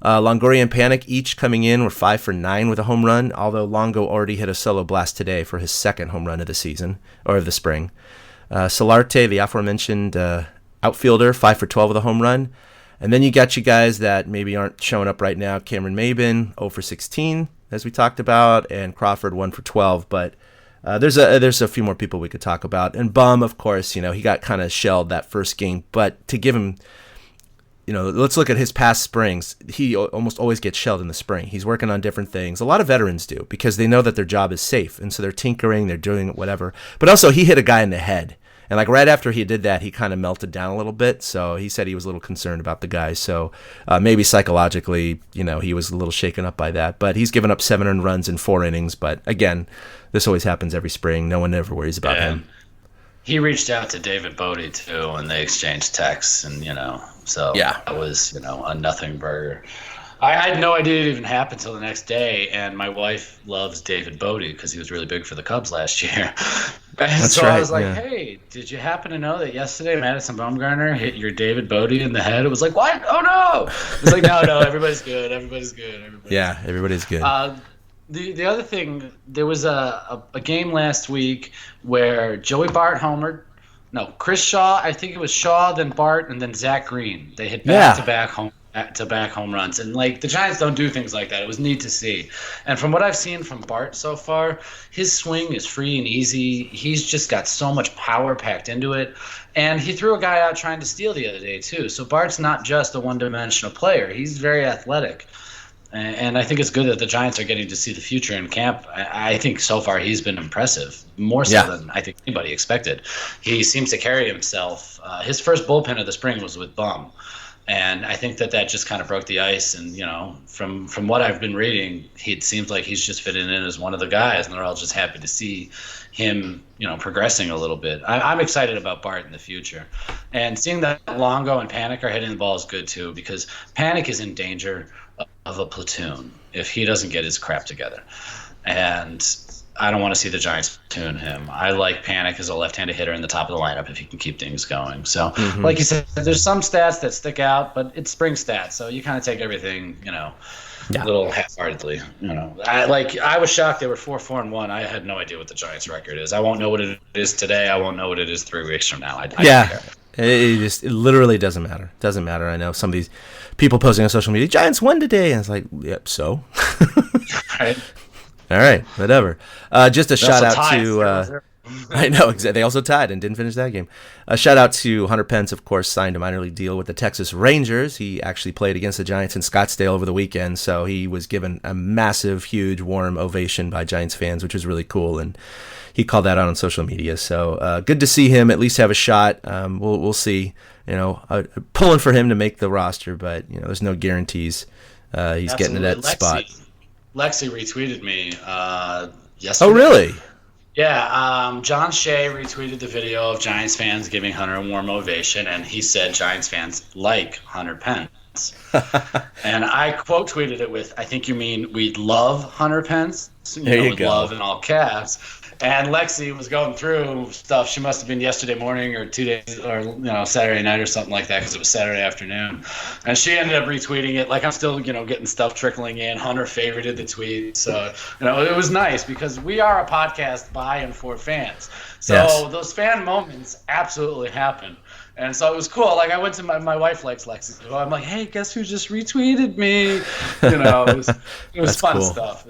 Longoria and Panic each coming in were 5 for 9 with a home run, although Longo already hit a solo blast today for his 2nd home run of the season, or of the spring. Solarte, the aforementioned outfielder, 5 for 12 with a home run. And then you got you guys that maybe aren't showing up right now. Cameron Maben, 0 for 16, as we talked about, and Crawford, 1 for 12. But There's a few more people we could talk about. And Bum, of course, he got kind of shelled that first game. But to give him, let's look at his past springs. He almost always gets shelled in the spring. He's working on different things. A lot of veterans do because they know that their job is safe. And so they're tinkering, they're doing whatever. But also he hit a guy in the head. And like right after he did that, he kind of melted down a little bit. So he said he was a little concerned about the guy. So maybe psychologically, he was a little shaken up by that. But he's given up 7 earned runs in 4 innings. But again, this always happens every spring. No one ever worries about him. He reached out to David Bochy too, and they exchanged texts, and so that was a nothing burger. I had no idea it even happened until the next day, and my wife loves David Bochy because he was really big for the Cubs last year. And so I was like, hey, did you happen to know that yesterday Madison Bumgarner hit your David Bochy in the head? It was like, what? Oh, no. It's like, no, everybody's good. Everybody's good. Everybody's good. The other thing, there was a game last week where Joey Bart homered. No, Chris Shaw. I think it was Shaw, then Bart, and then Zach Green. They hit back-to-back home runs, and like the Giants don't do things like that. It was neat to see. And from what I've seen from Bart so far, his swing is free and easy. He's just got so much power packed into it. And he threw a guy out trying to steal the other day too. So Bart's not just a one-dimensional player. He's very athletic. And I think it's good that the Giants are getting to see the future in camp. I think so far he's been impressive, more so than I think anybody expected. He seems to carry himself. His first bullpen of the spring was with Bum. And I think that just kind of broke the ice. And, from what I've been reading, it seems like he's just fitting in as one of the guys. And they're all just happy to see him, progressing a little bit. I'm excited about Bart in the future. And seeing that Longo and Panic are hitting the ball is good, too, because Panic is in danger of a platoon if he doesn't get his crap together. And I don't want to see the Giants platoon him. I like Panic as a left-handed hitter in the top of the lineup if he can keep things going. So, like you said, there's some stats that stick out, but it's spring stats, so you kind of take everything, a little half-heartedly. I was shocked they were 4-4-1. I had no idea what the Giants' record is. I won't know what it is today. I won't know what it is 3 weeks from now. I don't care. It literally doesn't matter. Doesn't matter. I know some of these people posting on social media, Giants won today, and it's like, yep, so. Right. All right, whatever. Just a shout out to. I know, exactly. They also tied and didn't finish that game. A shout out to Hunter Pence, of course, signed a minor league deal with the Texas Rangers. He actually played against the Giants in Scottsdale over the weekend, so he was given a massive, huge, warm ovation by Giants fans, which was really cool. And he called that out on social media. So good to see him at least have a shot. We'll see. Pulling for him to make the roster, but there's no guarantees. He's getting to that spot. Lexi retweeted me yesterday. Oh, really? Yeah. John Shea retweeted the video of Giants fans giving Hunter a warm ovation, and he said Giants fans like Hunter Pence. And I quote tweeted it with, I think you mean we love Hunter Pence. There you with go. Love in all caps. And Lexi was going through stuff. She must have been yesterday morning or 2 days or Saturday night or something like that because it was Saturday afternoon. And she ended up retweeting it. Like I'm still getting stuff trickling in. Hunter favorited the tweet. So it was nice because we are a podcast by and for fans. So those fan moments absolutely happen. And so it was cool. Like I went to my wife likes Lexi. So I'm like, hey, guess who just retweeted me? It was fun cool stuff.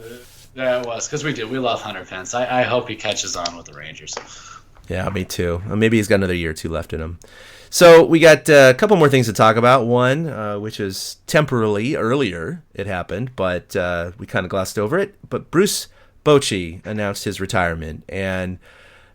Yeah, it was, because we love Hunter Pence. I hope he catches on with the Rangers. Yeah, me too. Maybe he's got another year or two left in him. So we got a couple more things to talk about. One, which is temporarily earlier it happened, but we kind of glossed over it. But Bruce Bochy announced his retirement, and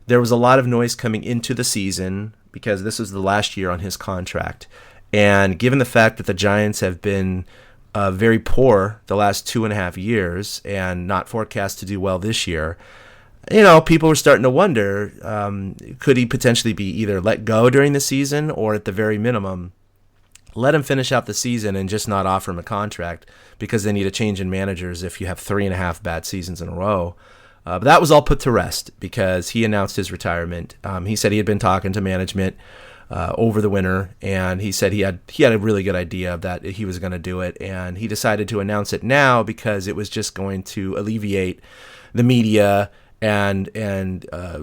there was a lot of noise coming into the season because this was the last year on his contract. And given the fact that the Giants have been very poor the last 2.5 years and not forecast to do well this year, people were starting to wonder, could he potentially be either let go during the season or at the very minimum, let him finish out the season and just not offer him a contract because they need a change in managers if you have 3.5 bad seasons in a row. But that was all put to rest because he announced his retirement. He said he had been talking to management over the winter, and he said he had a really good idea that he was going to do it, and he decided to announce it now because it was just going to alleviate the media and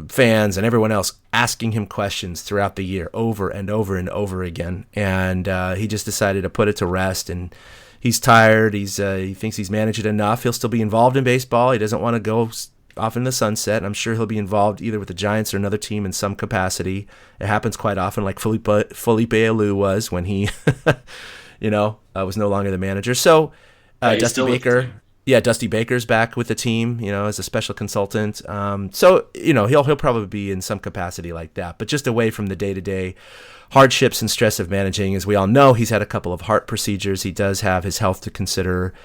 fans and everyone else asking him questions throughout the year over and over and over again. And he just decided to put it to rest, and he's tired. He thinks he's managed it enough. He'll still be involved in baseball. He doesn't want to go off in the sunset. I'm sure he'll be involved either with the Giants or another team in some capacity. It happens quite often, like Felipe Alou was when he, was no longer the manager. So Dusty Baker, Dusty Baker's back with the team, as a special consultant. So he'll probably be in some capacity like that, but just away from the day-to-day hardships and stress of managing. As we all know, he's had a couple of heart procedures. He does have his health to consider.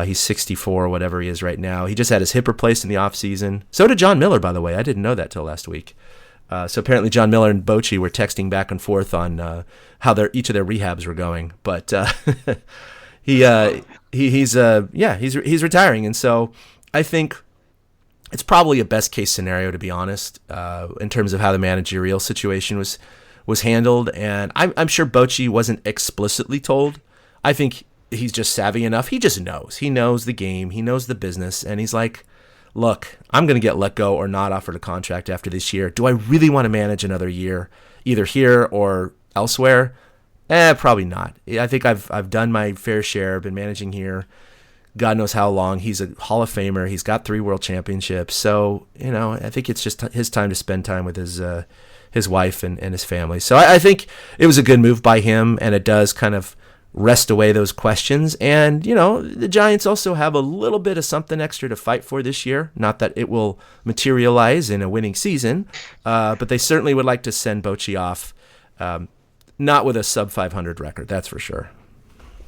He's 64 or whatever he is right now. He just had his hip replaced in the offseason. So did John Miller, by the way. I didn't know that till last week. So apparently John Miller and Bochy were texting back and forth on how each of their rehabs were going. But he's retiring, and so I think it's probably a best case scenario, to be honest, in terms of how the managerial situation was handled. And I'm sure Bochy wasn't explicitly told. I think he's just savvy enough. He just knows. He knows the game. He knows the business. And he's like, look, I'm going to get let go or not offered a contract after this year. Do I really want to manage another year, either here or elsewhere? Probably not. I think I've done my fair share. Been managing here God knows how long. He's a Hall of Famer. He's got 3 world championships. So, I think it's just his time to spend time with his wife and his family. So I think it was a good move by him, and it does kind of rest away those questions. And, the Giants also have a little bit of something extra to fight for this year. Not that it will materialize in a winning season, but they certainly would like to send Bochy off, not with a sub-500 record, that's for sure.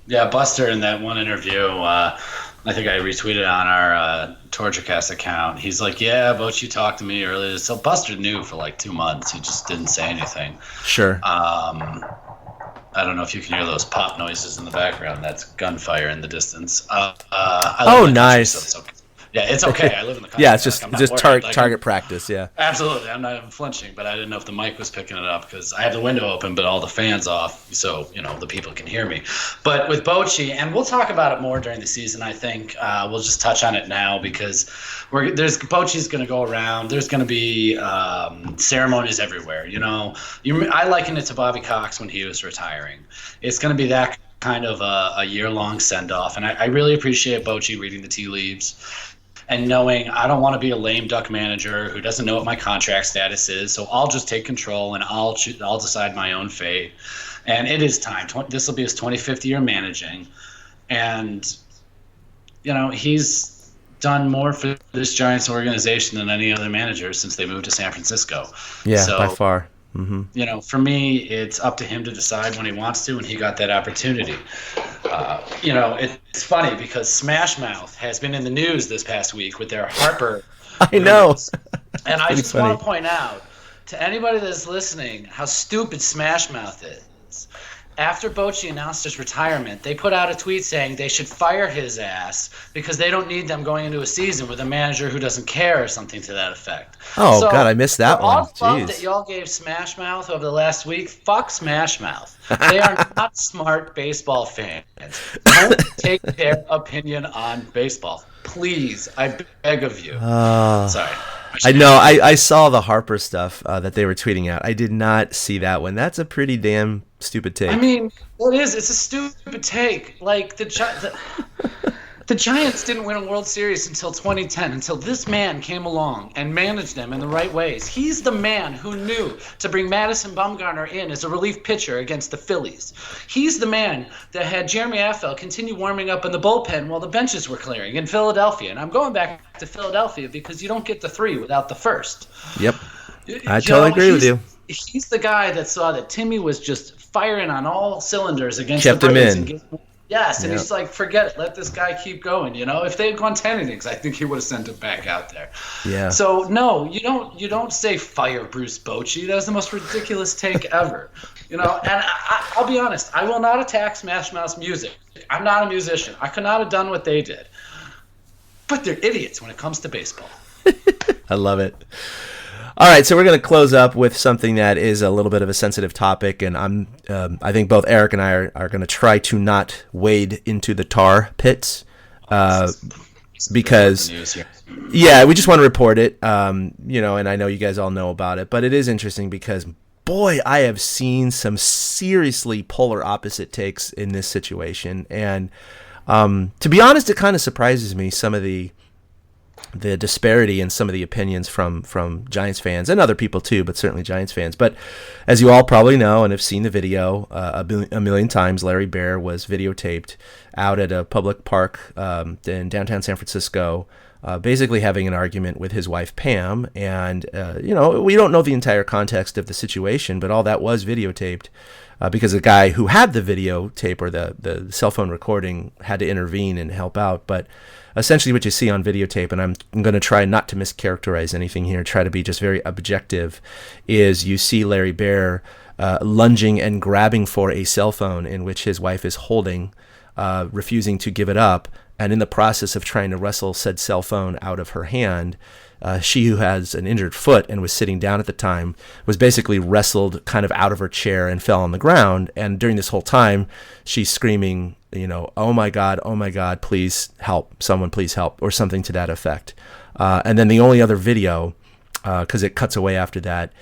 Yeah, Buster, in that one interview, I think I retweeted on our TortureCast account. He's like, yeah, Bochy talked to me earlier. So Buster knew for like 2 months. He just didn't say anything. Sure. I don't know if you can hear those pop noises in the background. That's gunfire in the distance. Nice. So it's okay. Yeah, it's okay. I live in the country. Yeah, it's just target practice, yeah. Absolutely. I'm not flinching, but I didn't know if the mic was picking it up because I have the window open but all the fans off, so, the people can hear me. But with Bochy, and we'll talk about it more during the season, I think. We'll just touch on it now because Bochy's going to go around. There's going to be ceremonies everywhere, I liken it to Bobby Cox when he was retiring. It's going to be that kind of a year-long send-off, and I really appreciate Bochy reading the tea leaves and knowing I don't want to be a lame duck manager who doesn't know what my contract status is, so I'll just take control and I'll decide my own fate. And it is time. This will be his 25th year managing, and he's done more for this Giants organization than any other manager since they moved to San Francisco. Yeah, so, by far. Mm-hmm. For me, it's up to him to decide when he wants to, and he got that opportunity. It's funny because Smash Mouth has been in the news this past week with their Harper. I know. And I just want to point out to anybody that's listening how stupid Smash Mouth is. After Bochy announced his retirement, they put out a tweet saying they should fire his ass because they don't need them going into a season with a manager who doesn't care or something to that effect. Oh, God, I missed that one. All the love that y'all gave Smash Mouth over the last week, fuck Smash Mouth. They are not smart baseball fans. Don't take their opinion on baseball. Please, I beg of you. Sorry. I know. I saw the Harper stuff that they were tweeting out. I did not see that one. That's a pretty damn stupid take. I mean, it is. It's a stupid take. Like, the Giants didn't win a World Series until 2010, until this man came along and managed them in the right ways. He's the man who knew to bring Madison Bumgarner in as a relief pitcher against the Phillies. He's the man that had Jeremy Affeldt continue warming up in the bullpen while the benches were clearing in Philadelphia. And I'm going back to Philadelphia because you don't get the 3 without the first. Yep. I totally agree with you. He's the guy that saw that Timmy was just firing on all cylinders against Kept the Braves. him in. Yes, and he's like, forget it. Let this guy keep going. If they had gone 10 innings, I think he would have sent him back out there. Yeah. So no, you don't say fire Bruce Bochy. That was the most ridiculous take ever. And I'll be honest, I will not attack Smash Mouth's music. I'm not a musician. I could not have done what they did. But they're idiots when it comes to baseball. I love it. All right, so we're going to close up with something that is a little bit of a sensitive topic, and I think both Eric and I are going to try to not wade into the tar pits because, yeah, we just want to report it, and I know you guys all know about it, but it is interesting because, boy, I have seen some seriously polar opposite takes in this situation, and to be honest, it kind of surprises me, some of the the disparity in some of the opinions from Giants fans and other people too, but certainly Giants fans. But as you all probably know and have seen the video a million times, Larry Baer was videotaped out at a public park in downtown San Francisco, basically having an argument with his wife Pam. And we don't know the entire context of the situation, but all that was videotaped because the guy who had the videotape or the cell phone recording had to intervene and help out. But essentially what you see on videotape, and I'm going to try not to mischaracterize anything here, try to be just very objective, is you see Larry Baer lunging and grabbing for a cell phone in which his wife is holding, refusing to give it up, and in the process of trying to wrestle said cell phone out of her hand, she, who has an injured foot and was sitting down at the time, was basically wrestled kind of out of her chair and fell on the ground. And during this whole time, she's screaming, oh my God, please help, someone please help, or something to that effect. And then the only other video, because it cuts away after that,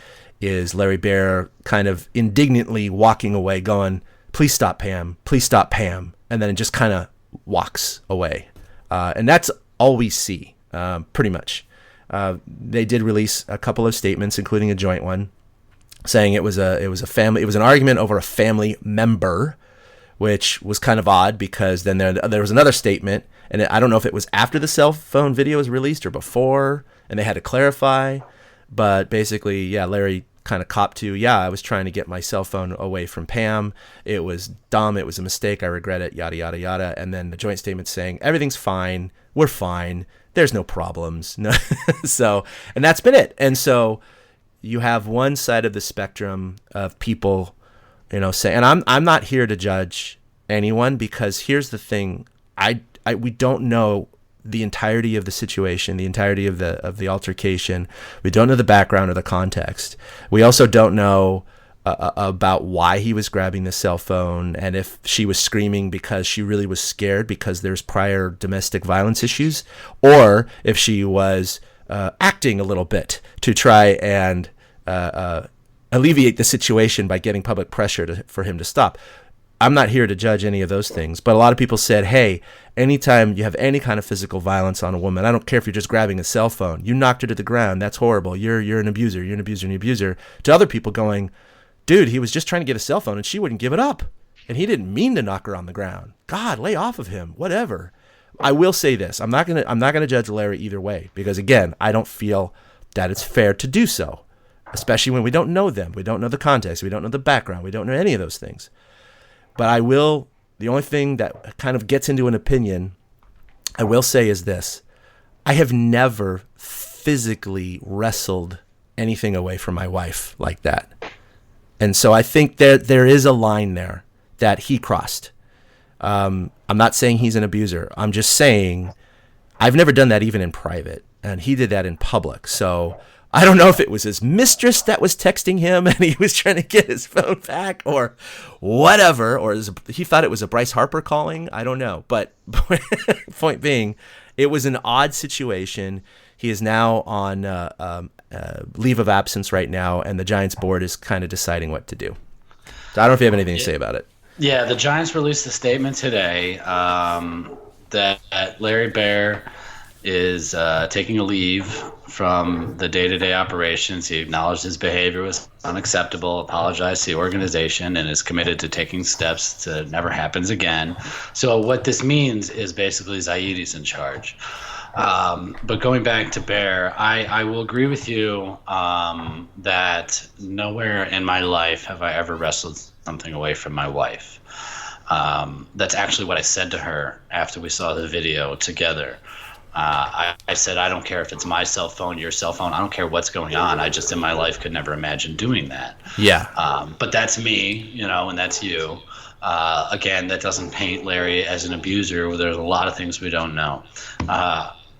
is Larry Baer kind of indignantly walking away going, please stop, Pam, and then it just kind of walks away. And that's all we see, pretty much. They did release a couple of statements, including a joint one, saying it was an argument over a family member, which was kind of odd because then there was another statement, and I don't know if it was after the cell phone video was released or before, and they had to clarify. But basically, yeah, Larry kind of copped to, I was trying to get my cell phone away from Pam. It was dumb. It was a mistake. I regret it, yada, yada, yada. And then the joint statement saying, everything's fine. We're fine. There's no problems. No. So, and that's been it. And so you have one side of the spectrum of people, say, and I'm not here to judge anyone, because here's the thing. We don't know the entirety of the situation, the entirety of the altercation. We don't know the background or the context. We also don't know about why he was grabbing the cell phone, and if she was screaming because she really was scared because there's prior domestic violence issues, or if she was acting a little bit to try and alleviate the situation by getting public pressure for him to stop. I'm not here to judge any of those things, but a lot of people said, hey, anytime you have any kind of physical violence on a woman, I don't care if you're just grabbing a cell phone, you knocked her to the ground, that's horrible, you're an abuser, you're an abuser, an abuser. To other people going, dude, he was just trying to get a cell phone and she wouldn't give it up, and he didn't mean to knock her on the ground. God, lay off of him, whatever. I will say this, I'm not gonna judge Larry either way, because again, I don't feel that it's fair to do so, especially when we don't know them, we don't know the context, we don't know the background, we don't know any of those things. But the only thing that kind of gets into an opinion, I will say is this. I have never physically wrestled anything away from my wife like that. And so I think there is a line there that he crossed. I'm not saying he's an abuser. I'm just saying I've never done that even in private, and he did that in public. So I don't know if it was his mistress that was texting him and he was trying to get his phone back or whatever, or he thought it was a Bryce Harper calling. I don't know. But point being, it was an odd situation. He is now on leave of absence right now, and the Giants board is kind of deciding what to do. So I don't know if you have anything to say about it. Yeah, the Giants released a statement today that Larry Baer is taking a leave from the day-to-day operations. He acknowledged his behavior was unacceptable, apologized to the organization, and is committed to taking steps to never happens again. So what this means is basically Zaidi's in charge. But going back to Baer, I will agree with you that nowhere in my life have I ever wrestled something away from my wife. That's actually what I said to her after we saw the video together. I said, I don't care if it's my cell phone, your cell phone. I don't care what's going on. I just in my life could never imagine doing that. Yeah. But that's me, and that's you. Again, that doesn't paint Larry as an abuser. There's a lot of things we don't know.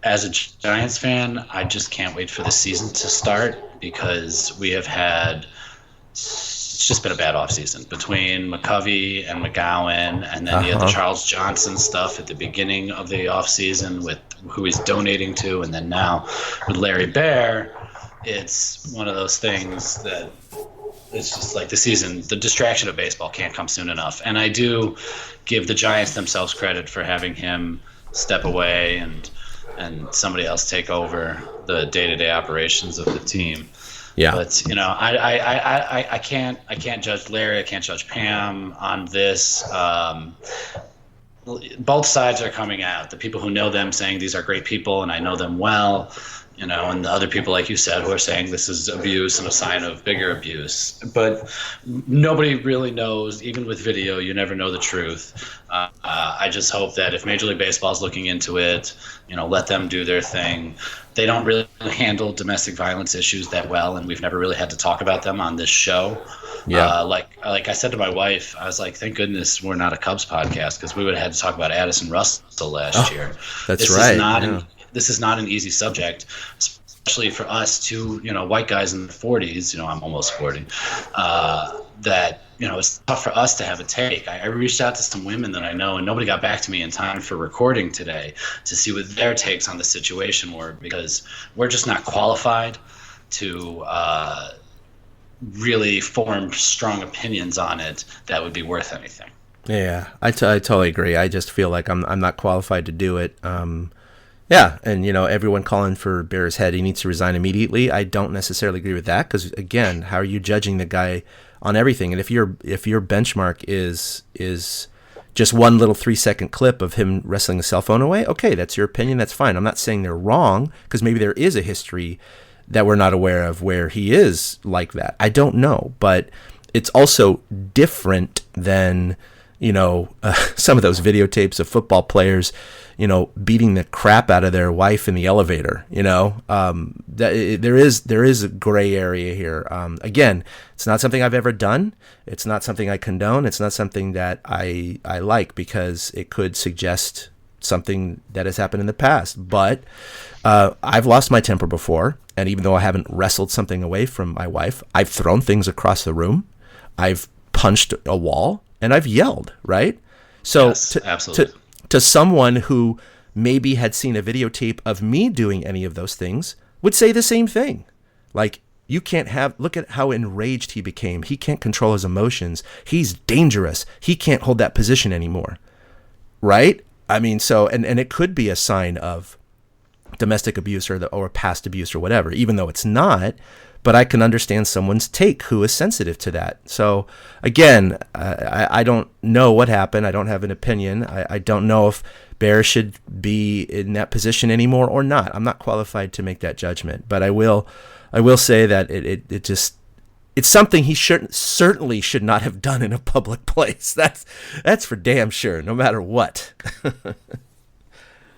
As a Giants fan, I just can't wait for the season to start, because we have had – it's just been a bad offseason between McCovey and McGowan, and then you had the Charles Johnson stuff at the beginning of the offseason with who he's donating to, and then now with Larry Baer, it's one of those things that it's just like the distraction of baseball can't come soon enough. And I do give the Giants themselves credit for having him step away and and somebody else take over the day-to-day operations of the team. Yeah. But I can't judge Larry. I can't judge Pam on this. Both sides are coming out. The people who know them saying these are great people and I know them well, and the other people, like you said, who are saying this is abuse and a sign of bigger abuse. But nobody really knows. Even with video, you never know the truth. I just hope that if Major League Baseball is looking into it, let them do their thing. They don't really handle domestic violence issues that well, and we've never really had to talk about them on this show. Yeah. Like I said to my wife, I was like, thank goodness we're not a Cubs podcast, because we would have had to talk about Addison Russell last year. That's right. This is not an easy subject, especially for us two, white guys in the 40s. I'm almost 40. That it's tough for us to have a take. I reached out to some women that I know, and nobody got back to me in time for recording today to see what their takes on the situation were, because we're just not qualified to really form strong opinions on it that would be worth anything. Yeah, I totally agree. I just feel like I'm not qualified to do it. Yeah, and everyone calling for Baer's head, he needs to resign immediately. I don't necessarily agree with that, because again, how are you judging the guy on everything? And if your benchmark is just one little 3-second clip of him wrestling a cell phone away, okay, that's your opinion, that's fine. I'm not saying they're wrong, because maybe there is a history that we're not aware of where he is like that. I don't know, but it's also different than some of those videotapes of football players beating the crap out of their wife in the elevator. There is a gray area here. Again, it's not something I've ever done. It's not something I condone. It's not something that I like, because it could suggest something that has happened in the past. But I've lost my temper before, and even though I haven't wrestled something away from my wife, I've thrown things across the room, I've punched a wall, and I've yelled, right? So yes, absolutely. To someone who maybe had seen a videotape of me doing any of those things would say the same thing. Like, look at how enraged he became. He can't control his emotions. He's dangerous. He can't hold that position anymore. Right? I mean, so, and it could be a sign of domestic abuse or past abuse or whatever, even though it's not. But I can understand someone's take who is sensitive to that. So again, I don't know what happened. I don't have an opinion. I don't know if Baer should be in that position anymore or not. I'm not qualified to make that judgment. But I will say that it's something he certainly should not have done in a public place. That's for damn sure, no matter what.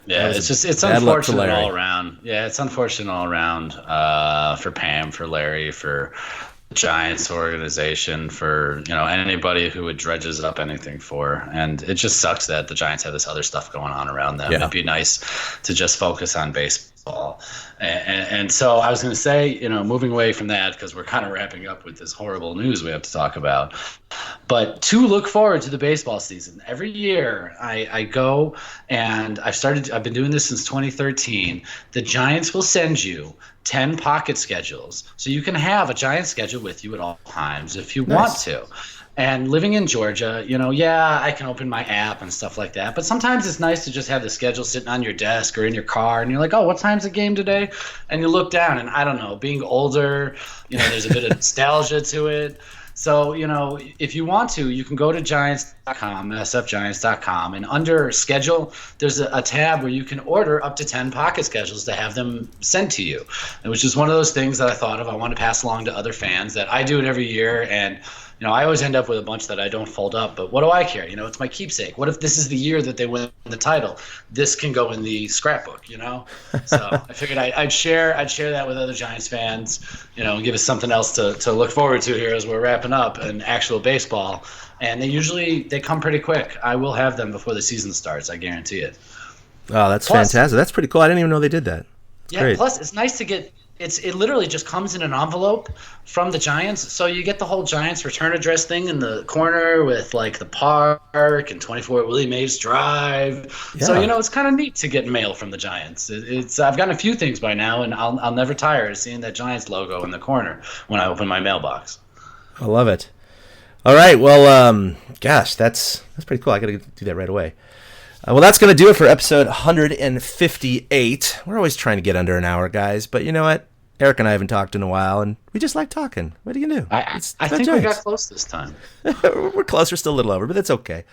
Yeah, it's unfortunate all around. Yeah, it's unfortunate all around for Pam, for Larry, for the Giants organization, for anybody who it dredges up anything for. And it just sucks that the Giants have this other stuff going on around them. Yeah. It'd be nice to just focus on baseball. And so I was going to say, moving away from that, because we're kind of wrapping up with this horrible news we have to talk about, but to look forward to the baseball season. Every year I go, and I've been doing this since 2013. The Giants will send you 10 pocket schedules, so you can have a Giants schedule with you at all times if you want to. And living in Georgia, I can open my app and stuff like that. But sometimes it's nice to just have the schedule sitting on your desk or in your car, and you're like, oh, what time's the game today? And you look down, and I don't know, being older, there's a bit of nostalgia to it. So, if you want to, you can go to Giants.com, sfgiants.com, and under schedule, there's a tab where you can order up to 10 pocket schedules to have them sent to you, which is one of those things that I thought of. I want to pass along to other fans that I do it every year, and I always end up with a bunch that I don't fold up, but what do I care? It's my keepsake. What if this is the year that they win the title? This can go in the scrapbook, So I figured I'd share that with other Giants fans, and give us something else to look forward to here as we're wrapping up in actual baseball. And they come pretty quick. I will have them before the season starts. I guarantee it. Oh, that's fantastic. That's pretty cool. I didn't even know they did that. Yeah. Great. Plus, it's nice to get. It literally just comes in an envelope from the Giants, so you get the whole Giants return address thing in the corner with like the park and 24 Willie Mays Drive. Yeah. So it's kind of neat to get mail from the Giants. I've gotten a few things by now, and I'll never tire of seeing that Giants logo in the corner when I open my mailbox. I love it. All right, well, gosh, that's pretty cool. I got to do that right away. Well, that's going to do it for episode 158. We're always trying to get under an hour, guys. But you know what? Eric and I haven't talked in a while, and we just like talking. What are you going to do? I think we got close this time. We're close. We're still a little over, but that's okay.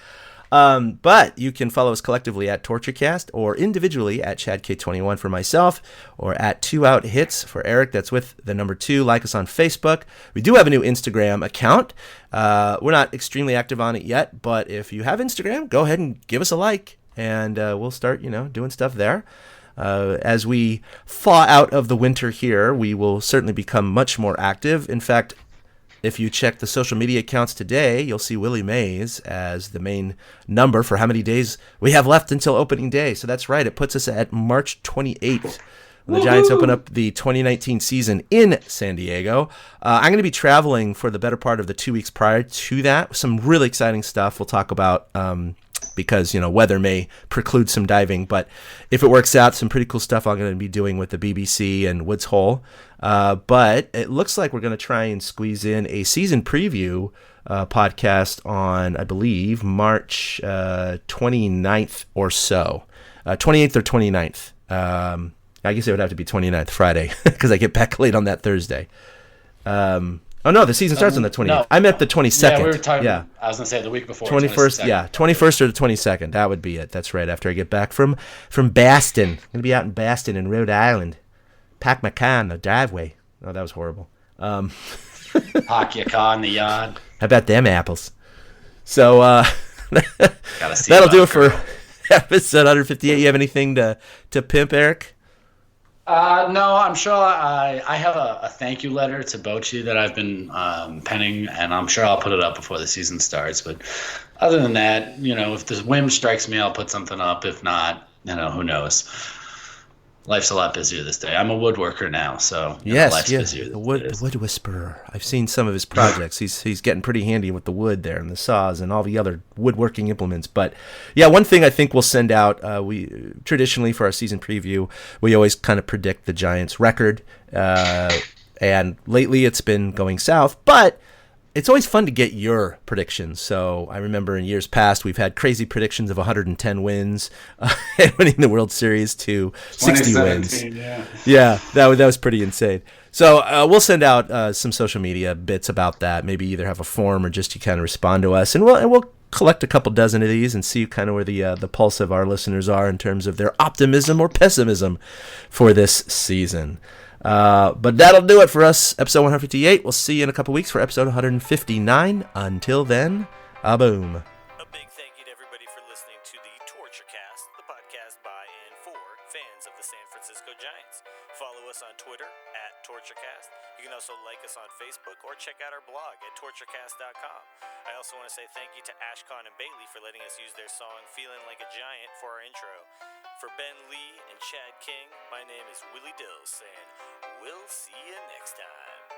But you can follow us collectively at TortureCast or individually at ChadK21 for myself or at 2 Out Hits for Eric. That's with the number 2. Like us on Facebook. We do have a new Instagram account. We're not extremely active on it yet, but if you have Instagram, go ahead and give us a like, and we'll start, doing stuff there. As we thaw out of the winter here, we will certainly become much more active. In fact, if you check the social media accounts today, you'll see Willie Mays as the main number for how many days we have left until opening day. So that's right. It puts us at March 28th when the Giants open up the 2019 season in San Diego. I'm going to be traveling for the better part of the 2 weeks prior to that. Some really exciting stuff we'll talk about because, weather may preclude some diving. But if it works out, some pretty cool stuff I'm going to be doing with the BBC and Woods Hole. But it looks like we're going to try and squeeze in a season preview podcast on, I believe, March 29th or so. 28th or 29th. I guess it would have to be 29th, Friday, because I get back late on that Thursday. Oh, no, the season starts on the 20th. No. I meant the 22nd. Yeah, we were talking. Yeah. I was going to say the week before. 21st, 21st or the 22nd. That would be it. That's right, after I get back from Boston. I'm going to be out in Boston in Rhode Island. Pack my car in the driveway. Oh, that was horrible. Park your car in the yard. How about them apples? So that'll do it for episode 158. You have anything to pimp, Eric? No, I'm sure I have a thank you letter to Bochy that I've been penning, and I'm sure I'll put it up before the season starts. But other than that, if the whim strikes me, I'll put something up. If not, who knows? Life's a lot busier this day. I'm a woodworker now, so life's busier. The wood whisperer. I've seen some of his projects. He's getting pretty handy with the wood there and the saws and all the other woodworking implements. But yeah, one thing I think we'll send out. We traditionally for our season preview, we always kind of predict the Giants' record, and lately it's been going south, but it's always fun to get your predictions. So I remember in years past, we've had crazy predictions of 110 wins and winning the World Series to 60 wins. Yeah, that was pretty insane. So we'll send out some social media bits about that. Maybe either have a form or just you kind of respond to us, and we'll collect a couple dozen of these and see kind of where the pulse of our listeners are in terms of their optimism or pessimism for this season. But that'll do it for us, episode 158. We'll see you in a couple weeks for episode 159. Until then, boom. A big thank you to everybody for listening to the TortureCast, the podcast by and for fans of the San Francisco Giants. Follow us on Twitter at TortureCast. You can also like us on Facebook or check out our blog at torturecast.com. I also want to say thank you to Ashcon and Bailey for letting us use their song Feeling Like a Giant for our intro. For Ben Lee and Chad King, my name is Willie Dills, saying we'll see you next time.